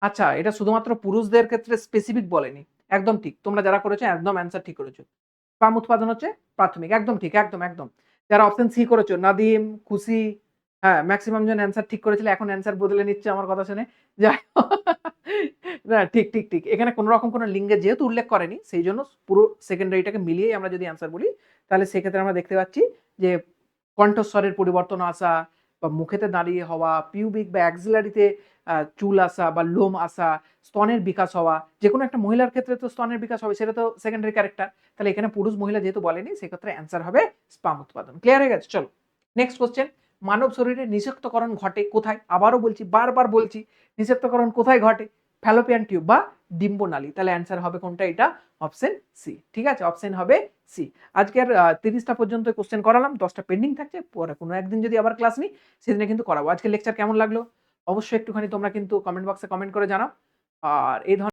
আচ্ছা, এটা শুধুমাত্র পুরুষদের ক্ষেত্রে স্পেসিফিক বলেনি। একদম ঠিক। তোমরা যারা করেছো একদম অ্যান্সার ঠিক করেছো। স্পাম উৎপাদন হচ্ছে প্রাথমিক। একদম ঠিক, একদম, একদম। যারা অপশন সি করেছো, নাদিম, খুশি, হ্যাঁ, মেক্সিমাম জন অ্যান্সার ঠিক করেছিল। এখন অ্যান্সার বদলে নিচ্ছে আমার কথা শুনে। যাই হোক, না ঠিক, ঠিক, ঠিক। এখানে কোন রকম কোন লিঙ্গের যেহেতু উল্লেখ করেনি, সেইজন্য পুরো সেকেন্ডারিটাকে মিলিয়েই আমরা যদি অ্যান্সার বলি, তাহলে সেক্ষেত্রে আমরা দেখতে পাচ্ছি যে কণ্ঠস্বরের পরিবর্তন আসা বা মুখেতে দাঁড়িয়ে হওয়া, পিউবিক বা অ্যাক্সিলারিতে চুল আসা বা লোম আসা, স্তনের বিকাশ হওয়া, যেকোনো একটা মহিলার ক্ষেত্রে তো স্তনের বিকাশ হবে, সেটা তো সেকেন্ডারি ক্যারেক্টার। তাহলে এখানে পুরুষ মহিলা যেহেতু বলেনি, সেক্ষেত্রে অ্যান্সার হবে স্পাম উৎপাদন। ক্লিয়ার হয়ে গেছে? চলো নেক্সট কোশ্চেন। মানব শরীরে নিষেক্তকরণ ঘটে কোথায়? আবারও বলছি, বারবার বলছি, নিষেক্তকরণ কোথায় ঘটে? ফ্যালোপিয়ান টিউব বা ডিম্বনালী। তাহলে অ্যান্সার হবে কোনটা? এটা অপশন সি। ঠিক আছে? অপশন হবে সি। আজকে আর 30টা পর্যন্ত কোশ্চেন করালাম, 10টা পেন্ডিং থাকছে। পরে কোনো একদিন যদি আবার ক্লাস নিই, সেদিনে কিন্তু করাবো। আজকের লেকচার কেমন লাগলো অবশ্যই একটুখানি তোমরা কিন্তু কমেন্ট বক্সে কমেন্ট করে জানাও। আর এই ধরনের